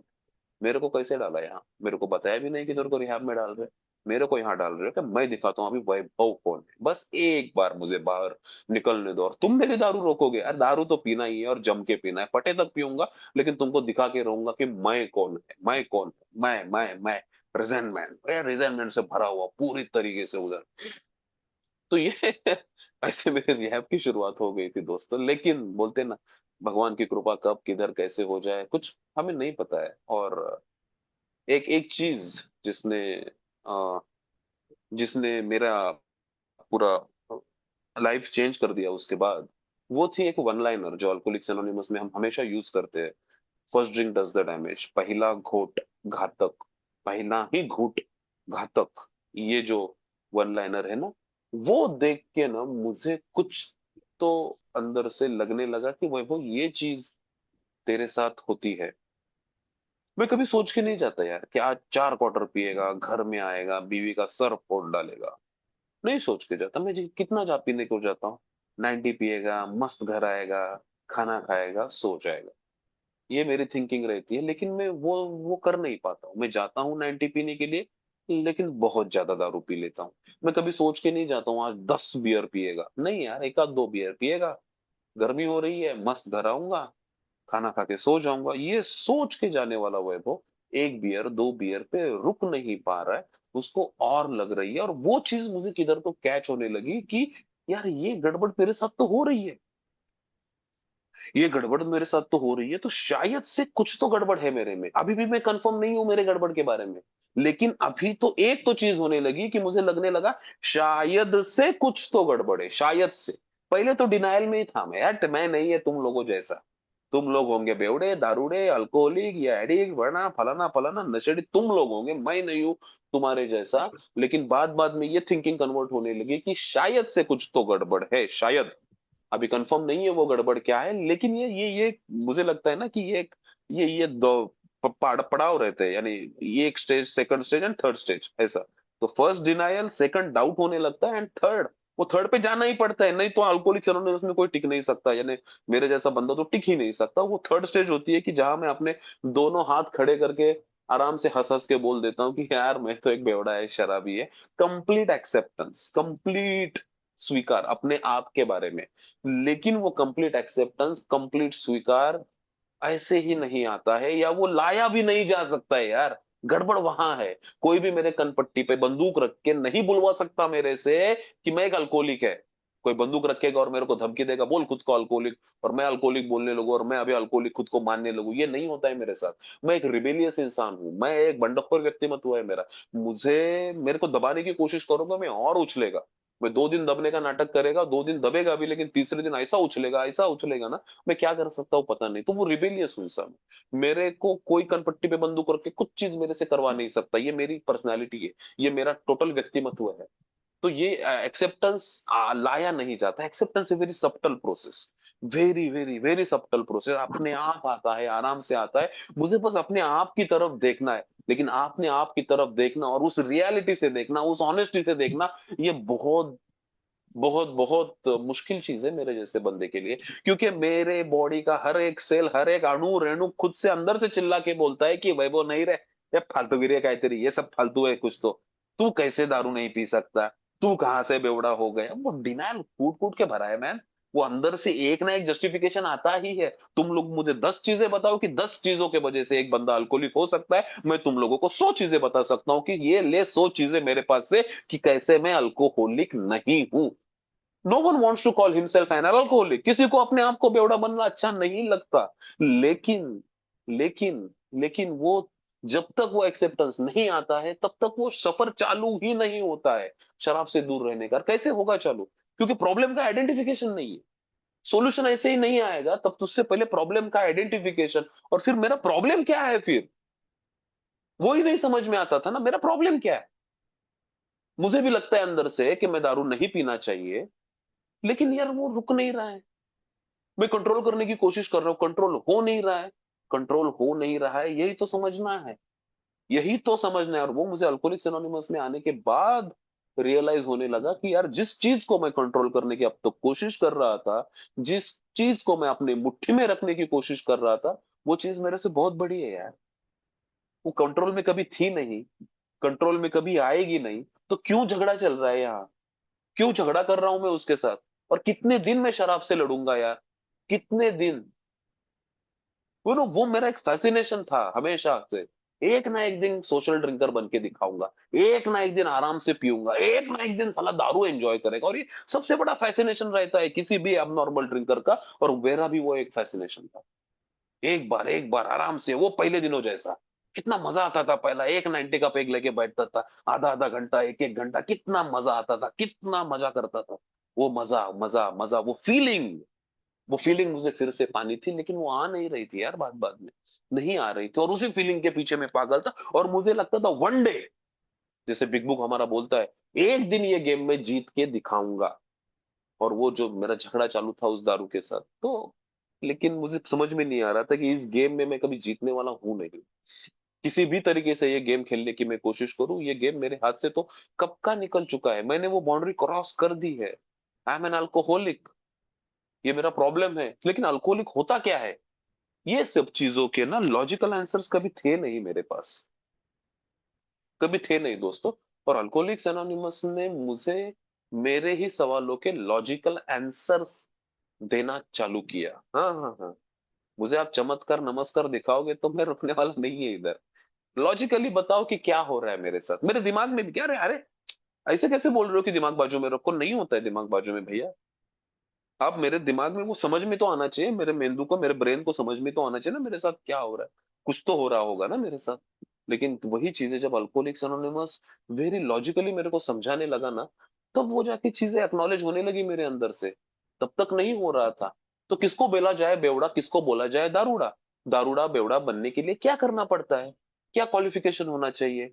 S1: मेरे को कैसे डाला यहाँ? मेरे को बताया भी नहीं कि तेरे को रिहाब में डाल रहे। मेरे को यहाँ डाल रहे हो कि मैं दिखाता हूँ अभी वैभव कौन है। बस एक बार मुझे बाहर निकलने दो और तुम मेरी दारू रोकोगे? अरे दारू तो पीना ही है और जम के पीना है, फटे तक पीऊंगा, लेकिन तुमको दिखा के रहूंगा कि मैं कौन है, मैं कौन है, मैं रिजेंटमेंट, रिजेंटमेंट से भरा हुआ पूरी तरीके से उधर। तो ये ऐसे मेरे रिहैब की शुरुआत हो गई थी दोस्तों। लेकिन बोलते ना, भगवान की कृपा कब किधर कैसे हो जाए कुछ हमें नहीं पता है। और एक एक चीज जिसने अ, जिसने मेरा पूरा लाइफ चेंज कर दिया उसके बाद, वो थी एक वन लाइनर जो अल्कोहलिक्स एनोनिमस में हम हमेशा यूज करते हैं। First drink does the damage, पहला घोट घातक, पहला ही घूट घातक। ये जो वन लाइनर है ना, वो देख के ना मुझे कुछ तो अंदर से लगने लगा कि वैभव ये चीज तेरे साथ होती है। मैं कभी सोच के नहीं जाता यार कि आज 4 क्वार्टर पिएगा, घर में आएगा, बीवी का सर फोड़ डालेगा। नहीं सोच के जाता। मैं कितना जा पीने को जाता हूँ, 90 पिएगा, मस्त घर आएगा, खाना खाएगा, सो जाएगा। ये मेरी थिंकिंग रहती है। लेकिन मैं वो कर नहीं पाता हूँ। मैं जाता हूँ 90 पीने के लिए, लेकिन बहुत ज्यादा दारू पी लेता हूँ। मैं कभी सोच के नहीं जाता हूँ आज 10 बियर पिएगा, नहीं यार, एक आध 2 बियर पिएगा, गर्मी हो रही है, मस्त घर आऊंगा, खाना खा के सो जाऊंगा। ये सोच के जाने वाला वैभव 1 बियर 2 बियर पे रुक नहीं पा रहा है, उसको और लग रही है। और वो चीज मुझे किधर तो कैच होने लगी कि यार ये गड़बड़ मेरे साथ तो हो रही है, ये गड़बड़ मेरे साथ तो हो रही है, तो शायद से कुछ तो गड़बड़ है मेरे में। अभी भी मैं कंफर्म नहीं हूं मेरे गड़बड़ के बारे में, लेकिन अभी तो एक तो चीज होने लगी कि मुझे लगने लगा शायद से कुछ तो गड़बड़ है, शायद से। पहले तो डिनायल में ही था मैं, यार मैं नहीं है तुम लोगों जैसा। तुम लोग होंगे बेवड़े, दारूड़े, अल्कोहलिक या एडिक्ट, वरना फलाना फलाना नशेड़ी, तुम लोग होंगे, मैं नहीं हूं तुम्हारे जैसा। लेकिन बाद बाद में ये थिंकिंग कन्वर्ट होने लगी कि शायद से कुछ तो गड़बड़ है, शायद। अभी कंफर्म नहीं है वो गड़बड़ क्या है, लेकिन ये मुझे लगता है ना कि ये दो पड़ाव रहते हैं, यानी ये एक stage, second stage and third stage, ऐसा। तो फर्स्ट डिनायल, सेकंड डाउट होने लगता है, एंड थर्ड, वो थर्ड पे जाना ही पड़ता है, नहीं तो अल्कोहलिक एनोनिमस में कोई टिक नहीं सकता, यानी मेरे जैसा बंदा तो टिक ही नहीं सकता। वो थर्ड स्टेज होती है कि जहां मैं अपने दोनों हाथ खड़े करके आराम से हंस हंस के बोल देता हूँ कि यार मैं तो एक बेवड़ा है, शराबी है। कंप्लीट एक्सेप्टेंस, कंप्लीट स्वीकार अपने आप के बारे में। लेकिन वो कंप्लीट एक्सेप्टेंस, कंप्लीट स्वीकार ऐसे ही नहीं आता है, या वो लाया भी नहीं जा सकता है यार। गड़बड़ वहां है। कोई भी मेरे कनपट्टी पे बंदूक रख के नहीं बुलवा सकता मेरे से कि मैं एक अल्कोहलिक है। कोई बंदूक रखेगा और मेरे को धमकी देगा, बोल खुद को अल्कोहलिक, और मैं अल्कोहलिक बोलने लगूं और मैं अभी अल्कोहलिक खुद को मानने लगूं, ये नहीं होता है मेरे साथ। मैं एक रिबेलियस इंसान हूं, मैं एक बंडखोर व्यक्तिमत्व है मेरा। मेरे को दबाने की कोशिश करूंगा मैं और उछलेगा। मैं 2 दिन दबने का नाटक करेगा, 2 दिन दबेगा भी, लेकिन तीसरे दिन ऐसा उछलेगा ना, मैं क्या कर सकता हूँ पता नहीं। तो वो रिबेलियस हूं इंसान। मेरे को कोई कनपट्टी पे बंदूक रख के कुछ चीज मेरे से करवा नहीं सकता, ये मेरी पर्सनैलिटी है, ये मेरा टोटल व्यक्तिमत्व है। तो ये एक्सेप्टेंस लाया नहीं जाता। Acceptance a very subtle process, very very very subtle process, अपने आप आता है, आराम से आता है। मुझे बस अपने आप की तरफ देखना है, लेकिन आपने आप की तरफ देखना और उस रियलिटी से देखना, उस ऑनेस्टी से देखना, ये बहुत बहुत बहुत मुश्किल चीज है मेरे जैसे बंदे के लिए। क्योंकि मेरे बॉडी का हर एक सेल, हर एक अणु रेणु खुद से अंदर से चिल्ला के बोलता है कि वैभव नहीं रहे, ये फालतूगिरी है तेरी, ये सब फालतू है कुछ तो। तू कैसे दारू नहीं पी सकता, तू कहां से बेवड़ा हो गया। वो डिनायल कूट कूट के भरा है मैन। वो अंदर से एक ना एक जस्टिफिकेशन आता ही है। तुम लोग मुझे 10 चीजें बताओ कि 10 चीजों के वजह से एक बंदा अल्कोहलिक हो सकता है, मैं तुम लोगों को 100 चीजें बता सकता हूं कि ये ले 100 चीजें मेरे पास से कि कैसे मैं अल्कोहलिक नहीं हूं। No one wants to call himself an alcoholic. किसी को अपने आप को बेवड़ा बनना अच्छा नहीं लगता। लेकिन लेकिन लेकिन वो, जब तक वो एक्सेप्टेंस नहीं आता है तब तक वो सफर चालू ही नहीं होता है। शराब से दूर रहने का कैसे होगा चालू? क्योंकि प्रॉब्लम का आइडेंटिफिकेशन नहीं है। सॉल्यूशन ऐसे ही नहीं आएगा, तब तो उससे पहले प्रॉब्लम का आइडेंटिफिकेशन। और फिर मेरा प्रॉब्लम क्या है, फिर वो ही नहीं समझ में आता था ना, मेरा प्रॉब्लम क्या है। मुझे भी लगता है अंदर से कि मैं दारू नहीं पीना चाहिए, लेकिन यार वो रुक नहीं रहा है। मैं कंट्रोल करने की कोशिश कर रहा हूं, कंट्रोल हो नहीं रहा है। कंट्रोल हो नहीं रहा है, यही तो समझना है। यही तो समझना है। और वो मुझे अल्कोहलिक्स एनोनिमस में आने के बाद रियलाइज होने लगा कि यार जिस चीज को मैं कंट्रोल करने की अब तक कोशिश कर रहा था, जिस चीज को मैं अपने मुट्ठी में रखने की कोशिश कर रहा था, वो चीज मेरे से बहुत बड़ी है यार। वो कंट्रोल में कभी थी नहीं, कंट्रोल में कभी आएगी नहीं। तो क्यों झगड़ा चल रहा है यहाँ? क्यों झगड़ा कर रहा हूं मैं उसके साथ? और कितने दिन मैं शराब से लड़ूंगा यार? कितने दिन? वो मेरा एक फैसिनेशन था हमेशा से। एक ना एक दिन सोशल ड्रिंकर बन के दिखाऊंगा, एक ना एक दिन आराम से पीऊंगा, एक ना एक दिन साला दारू एंजॉय करेगा। और ये सबसे बड़ा फैसिनेशन रहता है किसी भी अबनॉर्मल ड्रिंकर का, और मेरा भी वो एक फैसिनेशन था। एक बार आराम से, वो पहले दिनों जैसा। कितना मजा आता था पहला, एक 90 का पेग लेके बैठता था, आधा आधा घंटा, एक एक घंटा, कितना मजा आता था, कितना मजा करता था। वो मजा मजा मजा, वो फीलिंग मुझे फिर से पानी थी, लेकिन वो आ नहीं रही थी यार, बाद बाद में नहीं आ रही थी। और उसी फीलिंग के पीछे मैं पागल था। और मुझे लगता था वन डे, जैसे बिग बुक हमारा बोलता है, एक दिन ये गेम में जीत के दिखाऊंगा। और वो जो मेरा झगड़ा चालू था उस दारू के साथ, तो लेकिन मुझे समझ में नहीं आ रहा था कि इस गेम में मैं कभी जीतने वाला हूं नहीं। किसी भी तरीके से ये गेम खेलने की मैं कोशिश करूं, ये गेम मेरे हाथ से तो कब का निकल चुका है। मैंने वो बाउंड्री क्रॉस कर दी है। आई एम एन अल्कोहलिक, ये मेरा प्रॉब्लम है। लेकिन अल्कोहलिक होता क्या है? ये सब चीजों के ना लॉजिकल आंसर्स कभी थे नहीं मेरे पास, कभी थे नहीं दोस्तों। और अल्कोहलिक्स एनोनिमस ने मुझे मेरे ही सवालों के लॉजिकल आंसर्स देना चालू किया। हाँ हाँ हाँ। मुझे आप चमत्कार नमस्कार दिखाओगे तो मैं रुकने वाला नहीं है इधर। लॉजिकली बताओ कि क्या हो रहा है मेरे साथ, मेरे दिमाग में भी क्या। अरे अरे, ऐसे कैसे बोल रहे हो कि दिमाग बाजू में रखो? नहीं होता है दिमाग बाजू में भैया। आप मेरे दिमाग में वो समझ में तो आना चाहिए, मेरे मेंदू को, मेरे ब्रेन को समझ में तो आना चाहिए ना मेरे साथ क्या हो रहा है। कुछ तो हो रहा होगा ना मेरे साथ। लेकिन वही चीजें जब अल्कोहलिक्स एनोनिमस वेरी लॉजिकली मेरे को समझाने लगा ना, तब वो जाके चीजें एक्नॉलेज होने लगी मेरे अंदर से। तब तक नहीं हो रहा था। तो किसको बोला जाए बेवड़ा, किसको बोला जाए दारूड़ा? दारूड़ा बेवड़ा बनने के लिए क्या करना पड़ता है? क्या क्वालिफिकेशन होना चाहिए?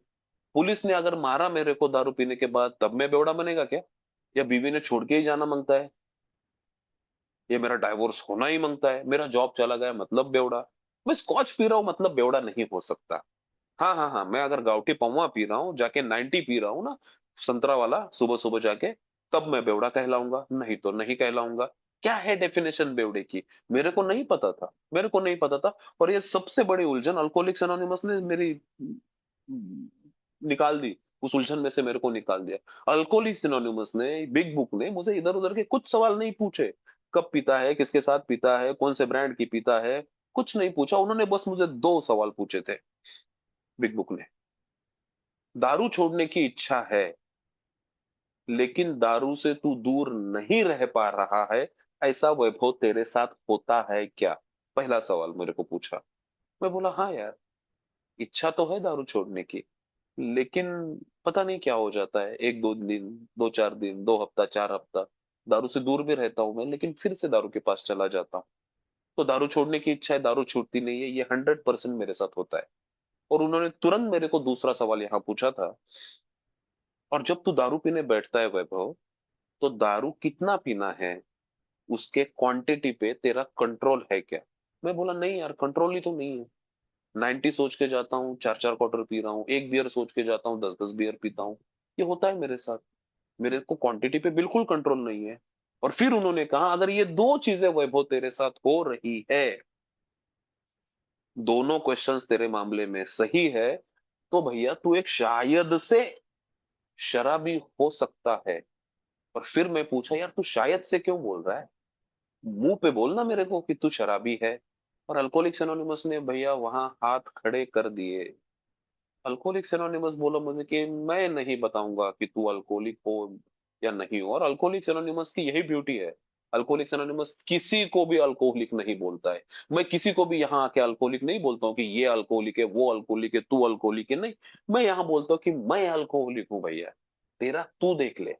S1: पुलिस ने अगर मारा मेरे को दारू पीने के बाद, तब मैं बेवड़ा बनेगा क्या? या बीवी ने छोड़ के ही जाना मांगता है, ये मेरा डाइवोर्स होना ही मांगता है, मेरा जॉब चला गया मतलब बेवड़ा, मैं स्कॉच पी रहा हूं मतलब बेवड़ा नहीं हो सकता। हाँ हाँ हाँ, मैं अगर गाउठी पौवा पी रहा हूँ, जाके 90 पी रहा हूँ ना, संतरा वाला, सुबह सुबह जाके, तब मैं बेवड़ा कहलाऊंगा, नहीं तो नहीं कहलाऊंगा। क्या है डेफिनेशन बेवड़े की? मेरे को नहीं पता था, मेरे को नहीं पता था। और ये सबसे बड़ी उलझन अल्कोहलिक्स एनोनिमस ने मेरी निकाल दी। उस उलझन में से मेरे को निकाल दिया। अल्कोहलिक्स एनोनिमस ने, बिग बुक ने मुझे इधर उधर के कुछ सवाल नहीं पूछे। कब पीता है, किसके साथ पीता है, कौन से ब्रांड की पीता है, कुछ नहीं पूछा। उन्होंने बस मुझे दो सवाल पूछे थे, बिग बुक ने। दारू छोड़ने की इच्छा है, लेकिन दारू से तू दूर नहीं रह पा रहा है, ऐसा वैभव तेरे साथ होता है क्या? पहला सवाल मेरे को पूछा। मैं बोला हाँ यार, इच्छा तो है दारू छोड़ने की, लेकिन पता नहीं क्या हो जाता है, एक दो दिन, दो चार दिन, 2 हफ्ता, 4 हफ्ता दारू से दूर भी रहता हूं मैं, लेकिन फिर से दारू के पास चला जाता हूँ। तो दारू छोड़ने की इच्छा है, दारू छूटती नहीं है, ये 100% मेरे साथ होता है। और उन्होंने तुरंत मेरे को दूसरा सवाल यहाँ पूछा था, और जब तू दारू पीने बैठता है वैभव, तो दारू कितना पीना है, उसके क्वांटिटी पे तेरा कंट्रोल है क्या? मैं बोला नहीं यार, कंट्रोल ही तो नहीं है। 90 सोच के जाता हूँ, 4 4 क्वार्टर पी रहा हूँ, एक बियर सोच के जाता हूँ, 10 10 बियर पीता हूँ। ये होता है मेरे साथ। मेरे को क्वांटिटी पे बिल्कुल कंट्रोल नहीं है। और फिर उन्होंने कहा, अगर ये दो चीजें वैभव तेरे साथ हो रही है, दोनों क्वेश्चंस तेरे मामले में सही है, तो भैया तू एक शायद से शराबी हो सकता है। और फिर मैं पूछा, यार तू शायद से क्यों बोल रहा है? मुंह पे बोलना मेरे को कि तू शराबी है। और अल्कोहलिक्स एनोनिमस ने भैया वहां हाथ खड़े कर दिए। अल्कोहलिक्स एनोनिमस बोला मुझे कि मैं नहीं बताऊंगा कि तू अल्कोहलिक हो या नहीं हो। और अल्कोहलिक्स एनोनिमस की यही ब्यूटी है। अल्कोहलिक्स एनोनिमस किसी को भी अल्कोहलिक नहीं बोलता है। मैं किसी को भी यहाँ आके अल्कोहलिक नहीं बोलता हूँ कि ये अल्कोहलिक है, वो अल्कोहलिक है, तू अल्कोहलिक है, नहीं। मैं यहाँ बोलता हूँ कि मैं अल्कोहलिक हूँ भैया, तेरा तू देख ले।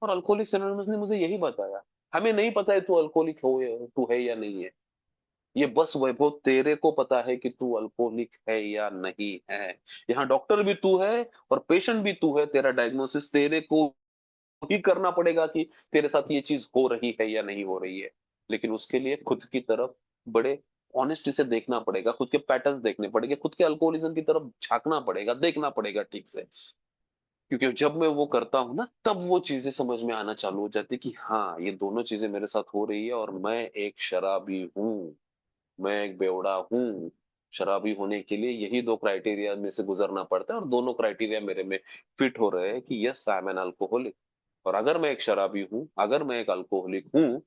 S1: और अल्कोहलिक्स एनोनिमस ने मुझे यही बताया। हमें नहीं पता है तू अल्कोहलिक हो या तू है या नहीं है। ये बस वैभव तेरे को पता है कि तू अल्कोहलिक है या नहीं है। यहाँ डॉक्टर भी तू है और पेशेंट भी तू है। तेरा डायग्नोसिस तेरे को ही करना पड़ेगा कि तेरे साथ ये चीज हो रही है या नहीं हो रही है। लेकिन उसके लिए खुद की तरफ बड़े ऑनेस्टी से देखना पड़ेगा, खुद के पैटर्न्स देखने पड़ेंगे, खुद के अल्कोहलिज्म की तरफ झांकना पड़ेगा, देखना पड़ेगा ठीक से। क्योंकि जब मैं वो करता हूँ ना, तब वो चीजें समझ में आना चालू हो जाती है कि हाँ, ये दोनों चीजें मेरे साथ हो रही है और मैं एक शराबी हूँ, मैं एक बेवड़ा हूँ। शराबी होने के लिए यही दो क्राइटेरिया में से गुजरना पड़ता है, और दोनों क्राइटेरिया मेरे में फिट हो रहे हैं कि yes, I am an alcoholic. और अगर मैं एक शराबी हूँ, अगर मैं एक अल्कोहलिक हूँ,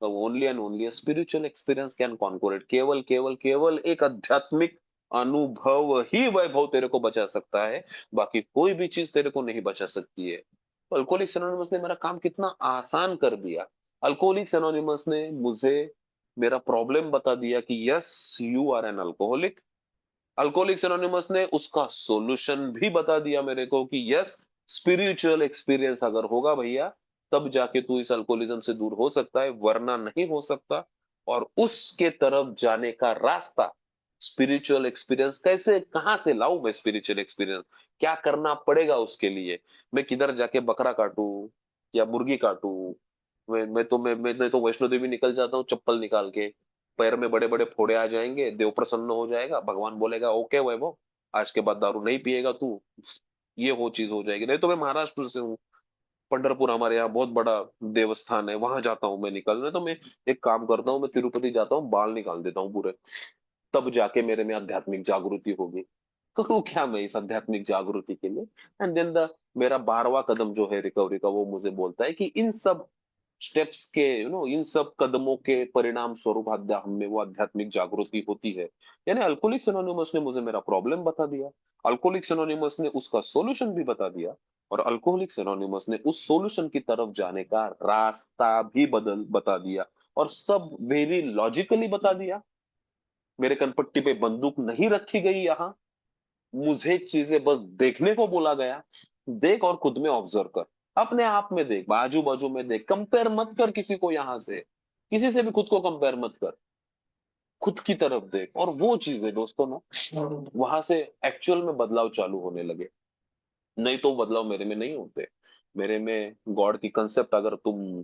S1: तो only and only spiritual experience can conquer it. केवल केवल केवल एक आध्यात्मिक अनुभव ही वैभव तेरे को बचा सकता है। बाकी कोई भी चीज तेरे को नहीं बचा सकती है। तो अल्कोहलिक्स एनोनिमस ने मेरा काम कितना आसान कर दिया। अल्कोहलिक्स एनोनिमस ने मुझे मेरा प्रॉब्लम बता दिया कि yes, you are an alcoholic. Alcoholics anonymous ने उसका सॉल्यूशन भी बता दिया मेरे को कि यस, स्पिरिचुअल एक्सपीरियंस अगर होगा भैया, तब जाके तू इस अल्कोहलिज्म से दूर हो सकता है, वरना नहीं हो सकता। और उसके तरफ जाने का रास्ता, स्पिरिचुअल एक्सपीरियंस कैसे, कहां से लाऊं मैं स्पिरिचुअल एक्सपीरियंस, क्या करना पड़ेगा उसके लिए, मैं किधर जाके बकरा काटूं या मुर्गी काटूं। मैं तो वैष्णो देवी निकल जाता हूँ चप्पल निकाल के, पैर में बड़े बड़े फोड़े आ जाएंगे, देव प्रसन्न हो जाएगा, भगवान बोलेगा ओके वैभव, आज के बाद दारू नहीं पिएगा तू। ये वो चीज हो जाएगी। नहीं तो मैं महाराष्ट्र से हूँ, पंढरपुर हमारे यहाँ बहुत बड़ा देवस्थान है, वहां जाता हूँ मैं निकलने। तो मैं एक काम करता हूँ, मैं तिरुपति जाता हूँ, बाल निकाल देता हूँ पूरे, तब जाके मेरे में आध्यात्मिक जागृति होगी। करूँ क्या मैं इस आध्यात्मिक जागृति के लिए? एंड देन द मेरा 12वां कदम जो है रिकवरी का, वो मुझे बोलता है कि इन सब स्टेप्स के, इन सब कदमों के परिणाम स्वरूप हम में वो आध्यात्मिक जागृति होती है। यानी अल्कोहलिक्स एनोनिमस ने मुझे मेरा प्रॉब्लम बता दिया, अल्कोहलिक्स एनोनिमस ने उसका सॉल्यूशन भी बता दिया, और अल्कोहलिक्स एनोनिमस ने उस सॉल्यूशन की तरफ जाने का रास्ता भी बदल बता दिया। और सब वेरी लॉजिकली बता दिया। मेरे कनपट्टी पे बंदूक नहीं रखी गई यहाँ, मुझे चीजें बस देखने को बोला गया। देख और खुद में ऑब्जर्व कर, अपने आप में देख, बाजू बाजू में देख, कंपेयर मत कर किसी को, यहाँ से किसी से भी खुद को कंपेयर मत कर, खुद की तरफ देख। और वो चीजें दोस्तों ना, वहां से एक्चुअल में बदलाव चालू होने लगे। नहीं तो बदलाव मेरे में नहीं होते। मेरे में गॉड की कंसेप्ट अगर तुम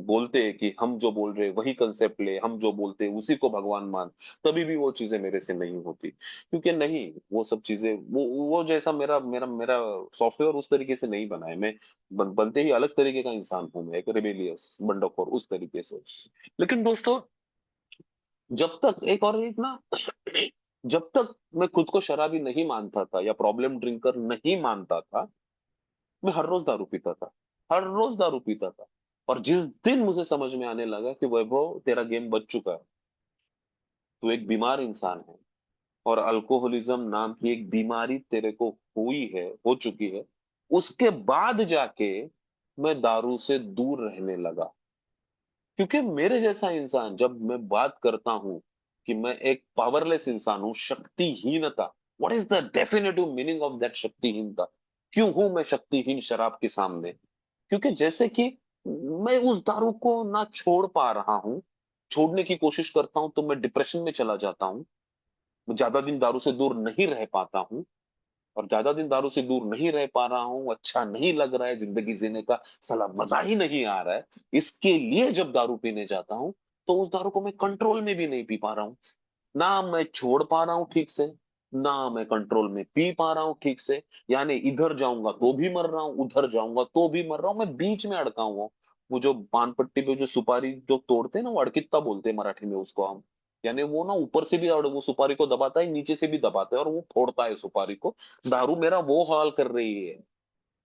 S1: बोलते कि हम जो बोल रहे वही कंसेप्ट ले, हम जो बोलते उसी को भगवान मान, तभी भी वो चीजें मेरे से नहीं होती। क्योंकि नहीं, वो सब चीजें वो जैसा मेरा मेरा मेरा सॉफ्टवेयर उस तरीके से नहीं बना है। मैं बनते ही अलग तरीके का इंसान हूं, मैं एक रेबेलियस बंडखोर उस तरीके से। लेकिन दोस्तों, जब तक एक और एक ना जब तक मैं खुद को शराबी नहीं मानता था या प्रॉब्लम ड्रिंकर नहीं मानता था, मैं हर रोज दारू पीता था, हर रोज दारू पीता था। और जिस दिन मुझे समझ में आने लगा कि वैभव तेरा गेम बच चुका है, तू एक बीमार इंसान है, और अल्कोहलिज्म नाम की एक बीमारी तेरे को हुई है, हो चुकी है, उसके बाद जाके मैं दारू से दूर रहने लगा। क्योंकि मेरे जैसा इंसान, जब मैं बात करता हूं कि मैं एक पावरलेस इंसान हूं, शक्तिहीनता, what is the definitive meaning of that शक्तिहीनता? क्यों हूं मैं शक्तिहीन शराब के सामने? क्योंकि जैसे कि मैं उस दारू को ना छोड़ पा रहा हूं, छोड़ने की कोशिश करता हूं तो मैं डिप्रेशन में चला जाता हूं, मैं ज्यादा दिन दारू से दूर नहीं रह पाता हूं, और ज्यादा दिन दारू से दूर नहीं रह पा रहा हूं, अच्छा नहीं लग रहा है, जिंदगी जीने का साला मजा ही नहीं आ रहा है, इसके लिए जब दारू पीने जाता हूं, तो उस दारू को मैं कंट्रोल में भी नहीं पी पा रहा हूँ। ना मैं छोड़ पा रहा हूँ ठीक से, ना मैं कंट्रोल में पी पा रहा हूँ ठीक से। यानी इधर जाऊंगा तो भी मर रहा हूँ, उधर जाऊंगा तो भी मर रहा हूँ, मैं बीच में अड़का हुआ हूँ। वो जो पान पट्टी पे जो सुपारी जो तोड़ते हैं ना, वो अड़कित्ता बोलते हैं मराठी में उसको हम। यानी वो ना ऊपर से भी वो सुपारी को दबाता है, नीचे से भी दबाता है, और वो फोड़ता है सुपारी को। दारू मेरा वो हाल कर रही है,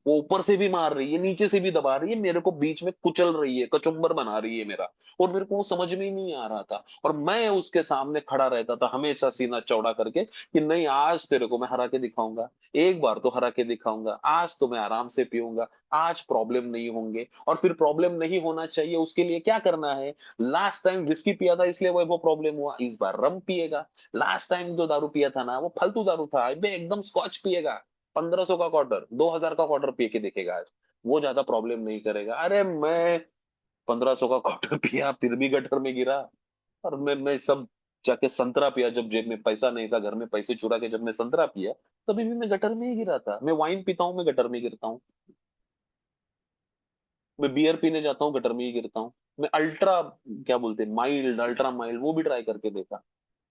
S1: वो ऊपर से भी मार रही है, नीचे से भी दबा रही है, मेरे को बीच में कुचल रही है, कचुम्बर बना रही है मेरा। और मेरे को वो समझ में ही नहीं आ रहा था, और मैं उसके सामने खड़ा रहता था हमेशा सीना चौड़ा करके कि नहीं, आज तेरे को मैं हरा के दिखाऊंगा, एक बार तो हरा के दिखाऊंगा, आज तो मैं आराम से पीऊंगा, आज प्रॉब्लम नहीं होंगे। और फिर प्रॉब्लम नहीं होना चाहिए उसके लिए क्या करना है? लास्ट टाइम विस्की पिया था इसलिए वो प्रॉब्लम हुआ, इस बार रम पिएगा। लास्ट टाइम जो दारू पिया था ना, वो फालतू दारू था, अबे एकदम स्कॉच पिएगा, 1500 का क्वार्टर, 2000 का क्वार्टर पी के देखेगा आज, वो ज्यादा प्रॉब्लम नहीं करेगा। अरे मैं 1500 का क्वार्टर पिया, फिर भी गटर में गिरा। और मैं सब जाके संतरा पिया, जब जेब में पैसा नहीं था, घर में पैसे चुरा के जब मैं संतरा पिया, तभी भी मैं गटर में ही गिरा था। मैं वाइन पीता हूँ, मैं गटर में गिरता हूँ। मैं बियर पीने जाता हूँ, गटर में ही गिरता हूँ। मैं अल्ट्रा, क्या बोलते हैं, माइल्ड, अल्ट्रा माइल्ड, वो भी ट्राई करके देखा।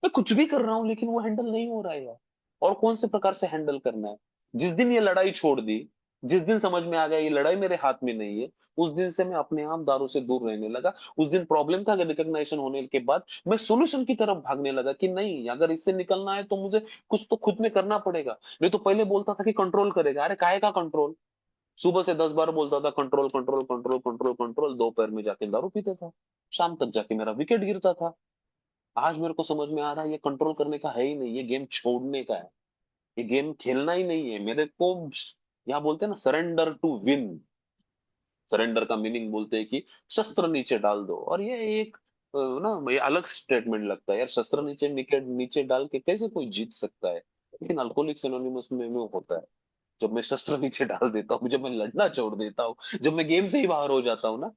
S1: मैं कुछ भी कर रहा हूँ लेकिन वो हैंडल नहीं हो रहा है यार। और कौन से प्रकार से हैंडल करना है? जिस दिन ये लड़ाई छोड़ दी, जिस दिन समझ में आ गया ये लड़ाई मेरे हाथ में नहीं है, उस दिन से मैं अपने आप दारू से दूर रहने लगा। उस दिन प्रॉब्लम का रिकग्नाइजेशन होने के बाद मैं सोल्यूशन की तरफ भागने लगा कि नहीं, अगर इससे निकलना है तो मुझे कुछ तो खुद में करना पड़ेगा। नहीं तो पहले बोलता था कि कंट्रोल करेगा, अरे काहे का कंट्रोल? सुबह से 10 बार बोलता था control control control control control, दोपहर में जाके दारू पीता था, शाम तक जाके मेरा विकेट गिरता था। आज मेरे को समझ में आ रहा है ये कंट्रोल करने का है ही नहीं, ये गेम छोड़ने का है, ये गेम खेलना ही नहीं है मेरे को। यहाँ बोलते हैं ना, सरेंडर टू विन। सरेंडर का मीनिंग बोलते हैं कि शस्त्र नीचे डाल दो, और ये एक ना, ये अलग स्टेटमेंट लगता है यार, शस्त्र नीचे नीचे नीचे डाल के कैसे कोई जीत सकता है? लेकिन अल्कोहलिक्स एनोनिमस में होता है। जब मैं शस्त्र नीचे डाल देता हूँ, जब मैं लड़ना छोड़ देता हूँ, जब मैं गेम से ही बाहर हो जाता हूँ ना,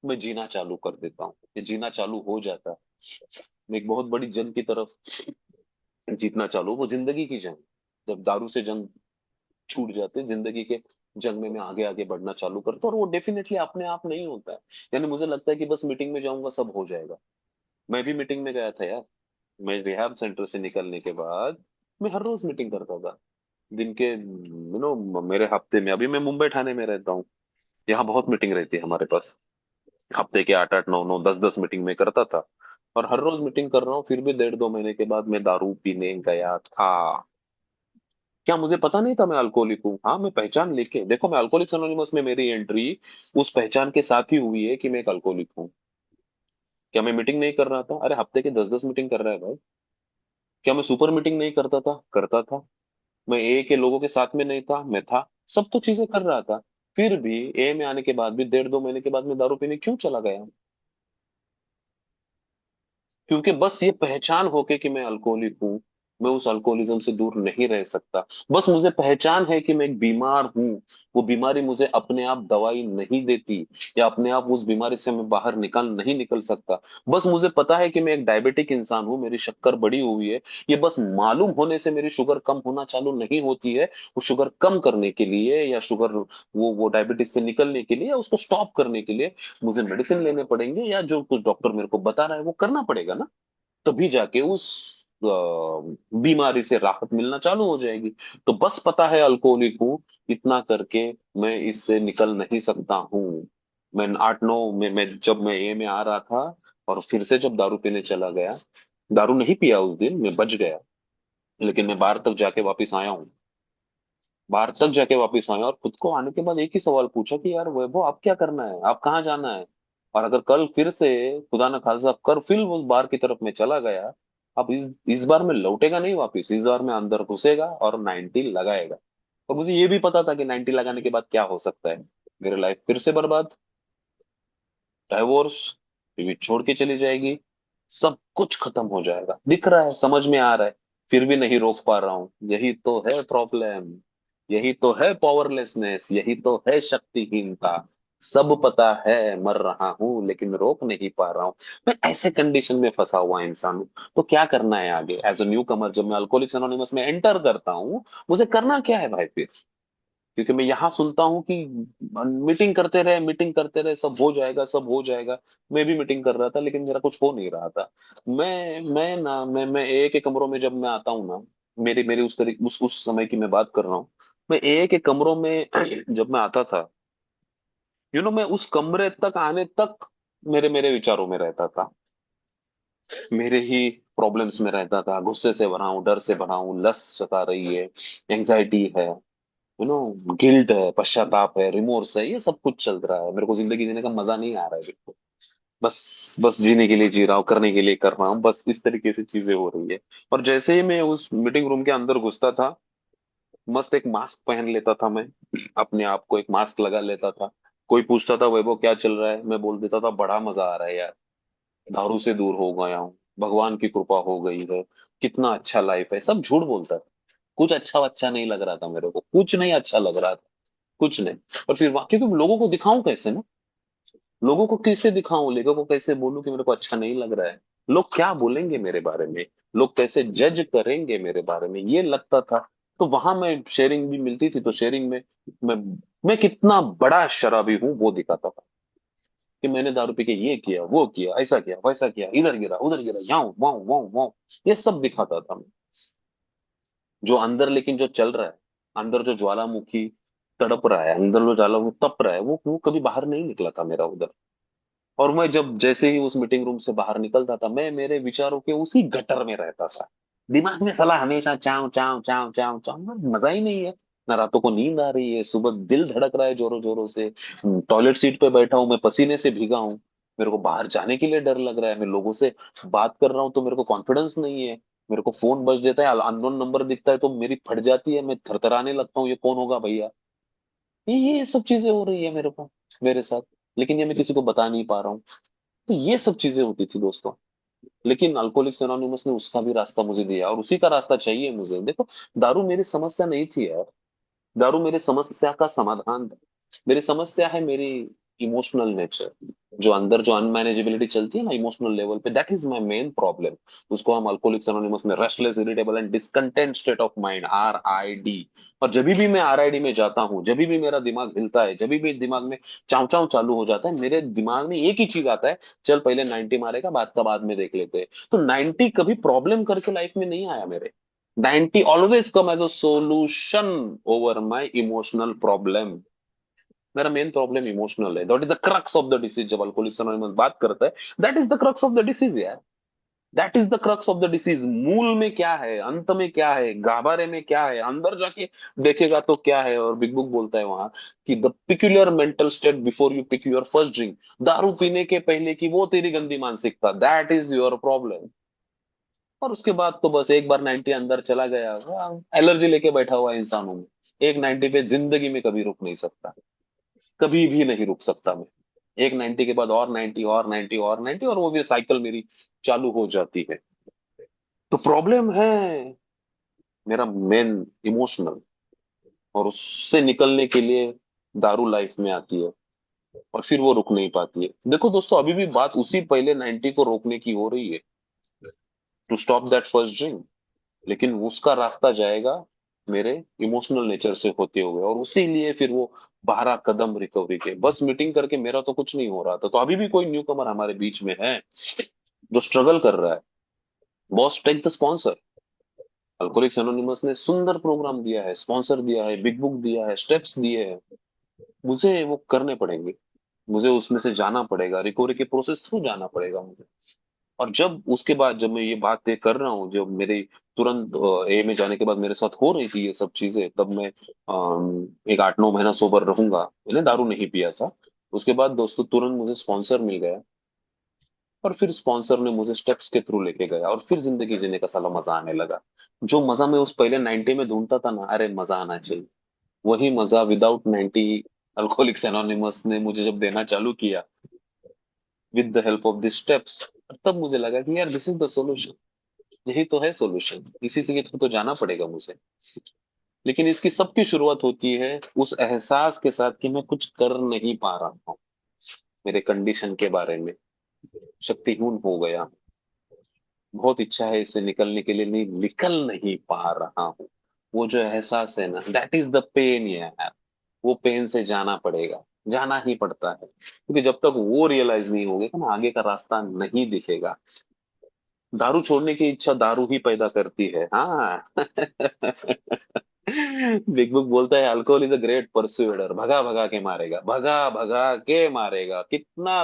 S1: मैं जीना चालू कर देता हूँ, ये जीना चालू हो जाता है। मैं एक बहुत बड़ी जंग की तरफ जीतना चालू, वो जिंदगी की जंग। जब दारू से जंग छूट जाते हैं, जिंदगी के जंग में मैं आगे आगे बढ़ना चालू करता हूँ, और वो डेफिनेटली अपने आप नहीं होता है। यानी मुझे लगता है कि बस मीटिंग में जाऊंगा सब हो जाएगा। मैं भी मीटिंग में गया था यार। मैं रिहैब सेंटर से निकलने के बाद मैं हर रोज मीटिंग करता था, दिन के मेरे हफ्ते में, अभी मैं मुंबई ठाणे में रहता हूँ, यहाँ बहुत मीटिंग रहती है हमारे पास। हफ्ते के 8 8 9 9 10 10 मीटिंग में करता था, और हर रोज मीटिंग कर रहा हूँ। फिर भी 1.5 2 महीने के बाद मैं दारू पीने गया था। क्या मुझे पता नहीं था मैं अल्कोहलिक हूँ? हाँ, मैं पहचान लेके देखो, मैं अल्कोहलिक्स एनोनिमस में मेरी एंट्री उस पहचान के साथ ही हुई है कि मैं एक अल्कोहलिक हूँ। क्या मैं मीटिंग नहीं कर रहा था? अरे हफ्ते के 10 10 मीटिंग कर रहा है भाई। क्या मैं सुपर मीटिंग नहीं करता था? करता था। मैं ए के लोगों के साथ में नहीं था? मैं था। सब तो चीजें कर रहा था। फिर भी ए में आने के बाद भी 1.5 2 महीने के बाद मैं दारू पीने क्यों चला गया? क्योंकि बस ये पहचान होके कि मैं अल्कोहलिक हूँ, मैं उस अल्कोहलिज्म से दूर नहीं रह सकता। बस मुझे पहचान है कि मैं एक बीमार हूँ। वो बीमारी मुझे अपने आप दवाई नहीं देती, या अपने आप उस बीमारी से मैं बाहर नहीं निकल सकता। बस मुझे पता है कि मैं एक डायबिटिक इंसान हूँ, मेरी शक्कर बढ़ी हुई है। ये बस मालूम होने से मेरी शुगर कम होना चालू नहीं होती है। वो शुगर कम करने के लिए, या शुगर वो डायबिटीज से निकलने के लिए, या उसको स्टॉप करने के लिए मुझे मेडिसिन लेने पड़ेंगे, या जो कुछ डॉक्टर मेरे को बता रहा है वो करना पड़ेगा ना। तभी जाके उस बीमारी से राहत मिलना चालू हो जाएगी। तो बस पता है अल्कोहलिक हूँ, इतना करके मैं इससे निकल नहीं सकता हूँ। मैं 8-9 में, जब मैं ए में आ रहा था, और फिर से जब दारू पीने चला गया, दारू नहीं पिया उस दिन, मैं बच गया। लेकिन मैं बाहर तक जाके वापिस आया हूँ। बाहर तक जाके वापिस आया, और खुद को आने के बाद एक ही सवाल पूछा कि यार वैभव, आप क्या करना है, आप कहाँ जाना है। और अगर कल फिर से, खुदा न खालसा, कर फिर उस बार की तरफ में चला गया, अब इस बार में लौटेगा नहीं वापिस, इस बार में अंदर घुसेगा और 90 लगाएगा। और मुझे ये भी पता था कि 90 लगाने के बाद क्या हो सकता है। मेरी लाइफ फिर से बर्बाद, डाइवोर्स, बीवी छोड़ के चली जाएगी, सब कुछ खत्म हो जाएगा। दिख रहा है, समझ में आ रहा है, फिर भी नहीं रोक पा रहा हूं। यही तो है प्रॉब्लम, यही तो है पावरलेसनेस, यही तो है शक्तिहीनता। सब पता है, मर रहा हूं लेकिन रोक नहीं पा रहा हूं। मैं ऐसे कंडीशन में फंसा हुआ इंसान हूं। तो क्या करना है आगे, एज अ न्यू कमर जब मैं अल्कोहलिक्स एनोनिमस में एंटर करता हूं, मुझे करना क्या है भाई फिर। क्योंकि मैं यहाँ सुनता हूँ कि मीटिंग करते रहे, मीटिंग करते रहे, सब हो जाएगा, सब हो जाएगा। मैं भी मीटिंग कर रहा था, लेकिन मेरा कुछ हो नहीं रहा था। मैं एक एक कमरों में जब मैं आता हूँ ना, मेरी मेरी उस तरीके उस समय की मैं बात कर रहा हूँ। मैं एक एक कमरों में जब मैं आता था, मैं उस कमरे तक आने तक मेरे मेरे विचारों में रहता था, मेरे ही प्रॉब्लम्स में रहता था। गुस्से से भरा हूँ, डर से भरा हूँ, लस्ट सता रही है, एंग्जाइटी है, गिल्ट है, पश्चाताप है, रिमोर्स है, ये सब कुछ चल रहा है। मेरे को जिंदगी जीने का मजा नहीं आ रहा है बिल्कुल। बस बस जीने के लिए जी रहा हूँ, करने के लिए कर रहा हूँ, बस इस तरीके से चीजें हो रही है। और जैसे ही मैं उस मीटिंग रूम के अंदर घुसता था, मस्त एक मास्क पहन लेता था मैं, अपने आप को एक मास्क लगा लेता था। कोई पूछता था वैभव क्या चल रहा है, मैं बोल देता था बड़ा मजा आ रहा है यार, दारू से दूर हो गया हूँ, भगवान की कृपा हो गई है, कितना अच्छा लाइफ है। सब झूठ बोलता था। कुछ अच्छा अच्छा नहीं लग रहा था मेरे को, कुछ नहीं अच्छा लग रहा था, कुछ नहीं। और फिर क्योंकि लोगों को दिखाऊं कैसे ना, लोगों को कैसे दिखाऊं, लोगों को कैसे बोलूं कि मेरे को अच्छा नहीं लग रहा है। लोग क्या बोलेंगे मेरे बारे में, लोग कैसे जज करेंगे मेरे बारे में, ये लगता था। तो वहां मैं शेयरिंग भी मिलती थी, तो शेयरिंग में मैं मैं कितना बड़ा शराबी हूँ वो दिखाता था। कि मैंने दारू पी के ये किया, वो किया, ऐसा किया, वैसा किया, इधर गिरा, उधर गिरा, यहाँ वहां वहां वहां, ये सब दिखाता था मैं। जो अंदर लेकिन जो चल रहा है, अंदर जो ज्वालामुखी तड़प रहा है, अंदर जो ज्वालामुखी तप रहा है, वो कभी बाहर नहीं निकला था मेरा उधर। और मैं जब जैसे ही उस मीटिंग रूम से बाहर निकलता था, मैं मेरे विचारों के उसी गटर में रहता था। दिमाग में साला हमेशा चाव चाव चाव चाव चाव, मजा ही नहीं है। ना रातों को नींद आ रही है, सुबह दिल धड़क रहा है जोरों जोरों से, टॉयलेट सीट पे बैठा हूँ, मैं पसीने से भीगा हूँ। मेरे को बाहर जाने के लिए डर लग रहा है, मैं लोगों से बात कर रहा हूँ तो मेरे को कॉन्फिडेंस नहीं है। मेरे को फोन बज देता है, अननोन नंबर दिखता है तो मेरी फट जाती है, मैं थरथराने लगता हूँ, ये कौन होगा भैया। ये सब चीजें हो रही है मेरे को, मेरे साथ। लेकिन ये मैं किसी को बता नहीं पा रहा हूँ। तो ये सब चीजें होती थी दोस्तों। लेकिन अल्कोहलिक्स एनोनिमस ने उसका भी रास्ता मुझे दिया, और उसी का रास्ता चाहिए मुझे। देखो, दारू मेरी समस्या नहीं थी यार, दारू मेरी समस्या का समाधान था। मेरी समस्या है मेरी इमोशनल नेचर, जो अंदर जो अनमैनेजेबिलिटी चलती है ना इमोशनल लेवल पे, that is my main problem. उसको हम अल्कोहलिक्स एनोनिमस में restless irritable and discontent state of mind, RID। और जब भी मैं RID में जाता हूँ, जब भी मेरा दिमाग हिलता है, जब भी दिमाग में चाव चाव चालू हो जाता है, मेरे दिमाग में एक ही चीज आता है, चल पहले 90 मारेगा, बात का बाद में देख लेते हैं। तो 90 कभी प्रॉब्लम करके लाइफ में नहीं आया मेरे। 90 always come as a solution over my emotional problem। मेरा मेन प्रॉब्लम इमोशनल है, that is the crux of the disease. जब अल्कोहलिक्स एनोनिमस बात करता है, that is the crux of the disease यार। That is the crux of the disease. मूल में क्या है, अंत में क्या है, गाभारे में क्या है, अंदर जाके देखेगा तो क्या है। और बिग बुक बोलता है वहां कि the peculiar mental state before you pick your first drink. दारू पीने के पहले की वो तेरी गंदी मानसिकता, दैट इज योर प्रॉब्लम। और उसके बाद तो बस एक बार 90 अंदर चला गया, एलर्जी लेके बैठा हुआ इंसान हूं। एक 90 पे जिंदगी में कभी रुक नहीं सकता, कभी भी नहीं रुक सकता मैं। एक 90 के बाद और 90 और 90 और 90, और वो भी साइकिल मेरी चालू हो जाती है। तो प्रॉब्लम है, मेरा मेन इमोशनल। और उससे निकलने के लिए दारू लाइफ में आती है, और फिर वो रुक नहीं पाती है। देखो दोस्तों, अभी भी बात उसी पहले 90 को रोकने की हो रही है, to stop that first drink. लेकिन उसका रास्ता जाएगा मेरे इमोशनल नेचर से होते हुए, और उसी लिए फिर वो 12 कदम रिकवरी के। बस मीटिंग करके मेरा तो कुछ नहीं हो रहा था, तो अभी भी कोई न्यू कमर हमारे बीच में है जो स्ट्रगल कर रहा है, boss take the sponsor. Alcoholics anonymous ने सुंदर प्रोग्राम दिया है, स्पॉन्सर दिया है, बिग बुक दिया है, स्टेप्स दिए हैं। मुझे वो करने पड़ेंगे, मुझे उसमें से जाना पड़ेगा, रिकवरी के प्रोसेस थ्रू जाना पड़ेगा मुझे। और जब उसके बाद जब मैं ये बात तय कर रहा हूँ, जब मेरे तुरंत ए में जाने के बाद मेरे साथ हो रही थी ये सब चीजें, तब मैं एक 8-9 महीना सोबर रहूंगा। मैंने दारू नहीं पिया था। उसके बाद दोस्तों तुरंत मुझे स्पॉन्सर मिल गया, और फिर स्पॉन्सर ने मुझे स्टेप्स के थ्रू लेके गया, और फिर जिंदगी जीने का साला मजा आने लगा। जो मजा मैं उस पहले 90 में ढूंढता था ना, अरे मजा आना चाहिए, वही मजा विदाउट 90 अल्कोहलिक्स एनोनिमस ने मुझे जब देना चालू किया, with the help of the steps, तब मुझे लगा कि यार दिस इज द सॉल्यूशन। यही तो है सॉल्यूशन, इसी से तो जाना पड़ेगा मुझे। लेकिन इसकी सबकी शुरुआत होती है उस एहसास के साथ कि मैं कुछ कर नहीं पा रहा हूँ, मेरे कंडीशन के बारे में शक्तिहीन हो गया। बहुत इच्छा है इससे निकलने के लिए, नहीं निकल नहीं पा रहा हूँ। वो जो एहसास है ना, दैट इज द पेन यार। वो पेन से जाना पड़ेगा, जाना ही पड़ता है, क्योंकि जब तक वो रियलाइज नहीं होगा ना, आगे का रास्ता नहीं दिखेगा। दारू छोड़ने की इच्छा दारू ही पैदा करती है, हाँ। बिग बुक बोलता है अल्कोहल इज अ ग्रेट परस्यूडर, भगा भगा के मारेगा, भगा भगा के मारेगा। कितना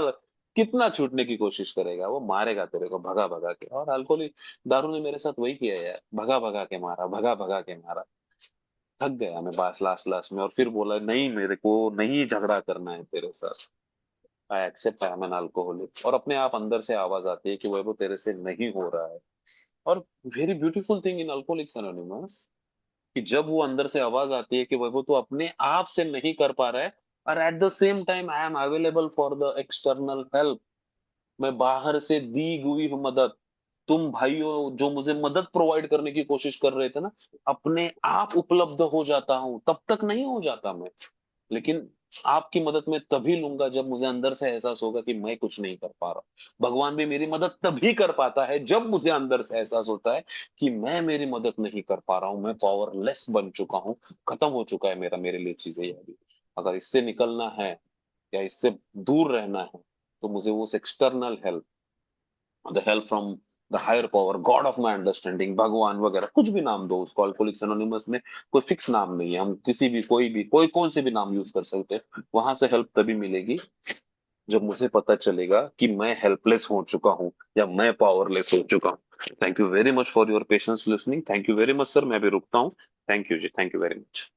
S1: कितना छूटने की कोशिश करेगा, वो मारेगा तेरे को भगा भगा के। और अल्कोहल, दारू ने मेरे साथ वही किया है यार, भगा भगा के मारा, भगा भगा के मारा। थक गया मैं बास लास्ट लास्ट में, और फिर बोला नहीं, मेरे को नहीं झगड़ा करना है तेरे साथ। I accept I am an alcoholic. और अपने आप अंदर से आवाज आती है कि वो तेरे से नहीं हो रहा है। और very beautiful thing in alcoholics anonymous, कि जब वो अंदर से आवाज आती है कि वैभव तो अपने आप से नहीं कर पा रहा है, और at the same time I am available for the external help. मैं बाहर से दी हुई हूँ मदद। तुम भाइयों जो मुझे मदद प्रोवाइड करने की कोशिश कर रहे थे ना, अपने आप उपलब्ध हो जाता हूँ, तब तक नहीं हो जाता मैं। लेकिन आपकी मदद मैं तभी लूंगा जब मुझे अंदर से एहसास होगा कि मैं कुछ नहीं कर पा रहा। भगवान भी मेरी मदद तभी कर पाता है जब मुझे अंदर से एहसास होता है कि मैं मेरी मदद नहीं कर पा रहा हूं, मैं पावरलेस बन चुका हूं, खत्म हो चुका है मेरा, मेरे लिए चीजें ये भी। अगर इससे निकलना है या इससे दूर रहना है, तो मुझे उस external help, the help from the higher power, God of my understanding, भगवान वगैरह कुछ भी नाम दो उसको, अल्कोहलिक्स एनोनिमस में कोई फिक्स नाम नहीं है। हम किसी भी कोई भी कोई कौन से भी नाम यूज कर सकते हैं। वहां से हेल्प तभी मिलेगी जब मुझे पता चलेगा कि मैं हेल्पलेस हो चुका हूँ या मैं पावरलेस हो चुका हूँ। Thank you very much for your patience listening. Thank you very much sir, मैं भी रुकता हूँ। Thank you ji, thank you very much.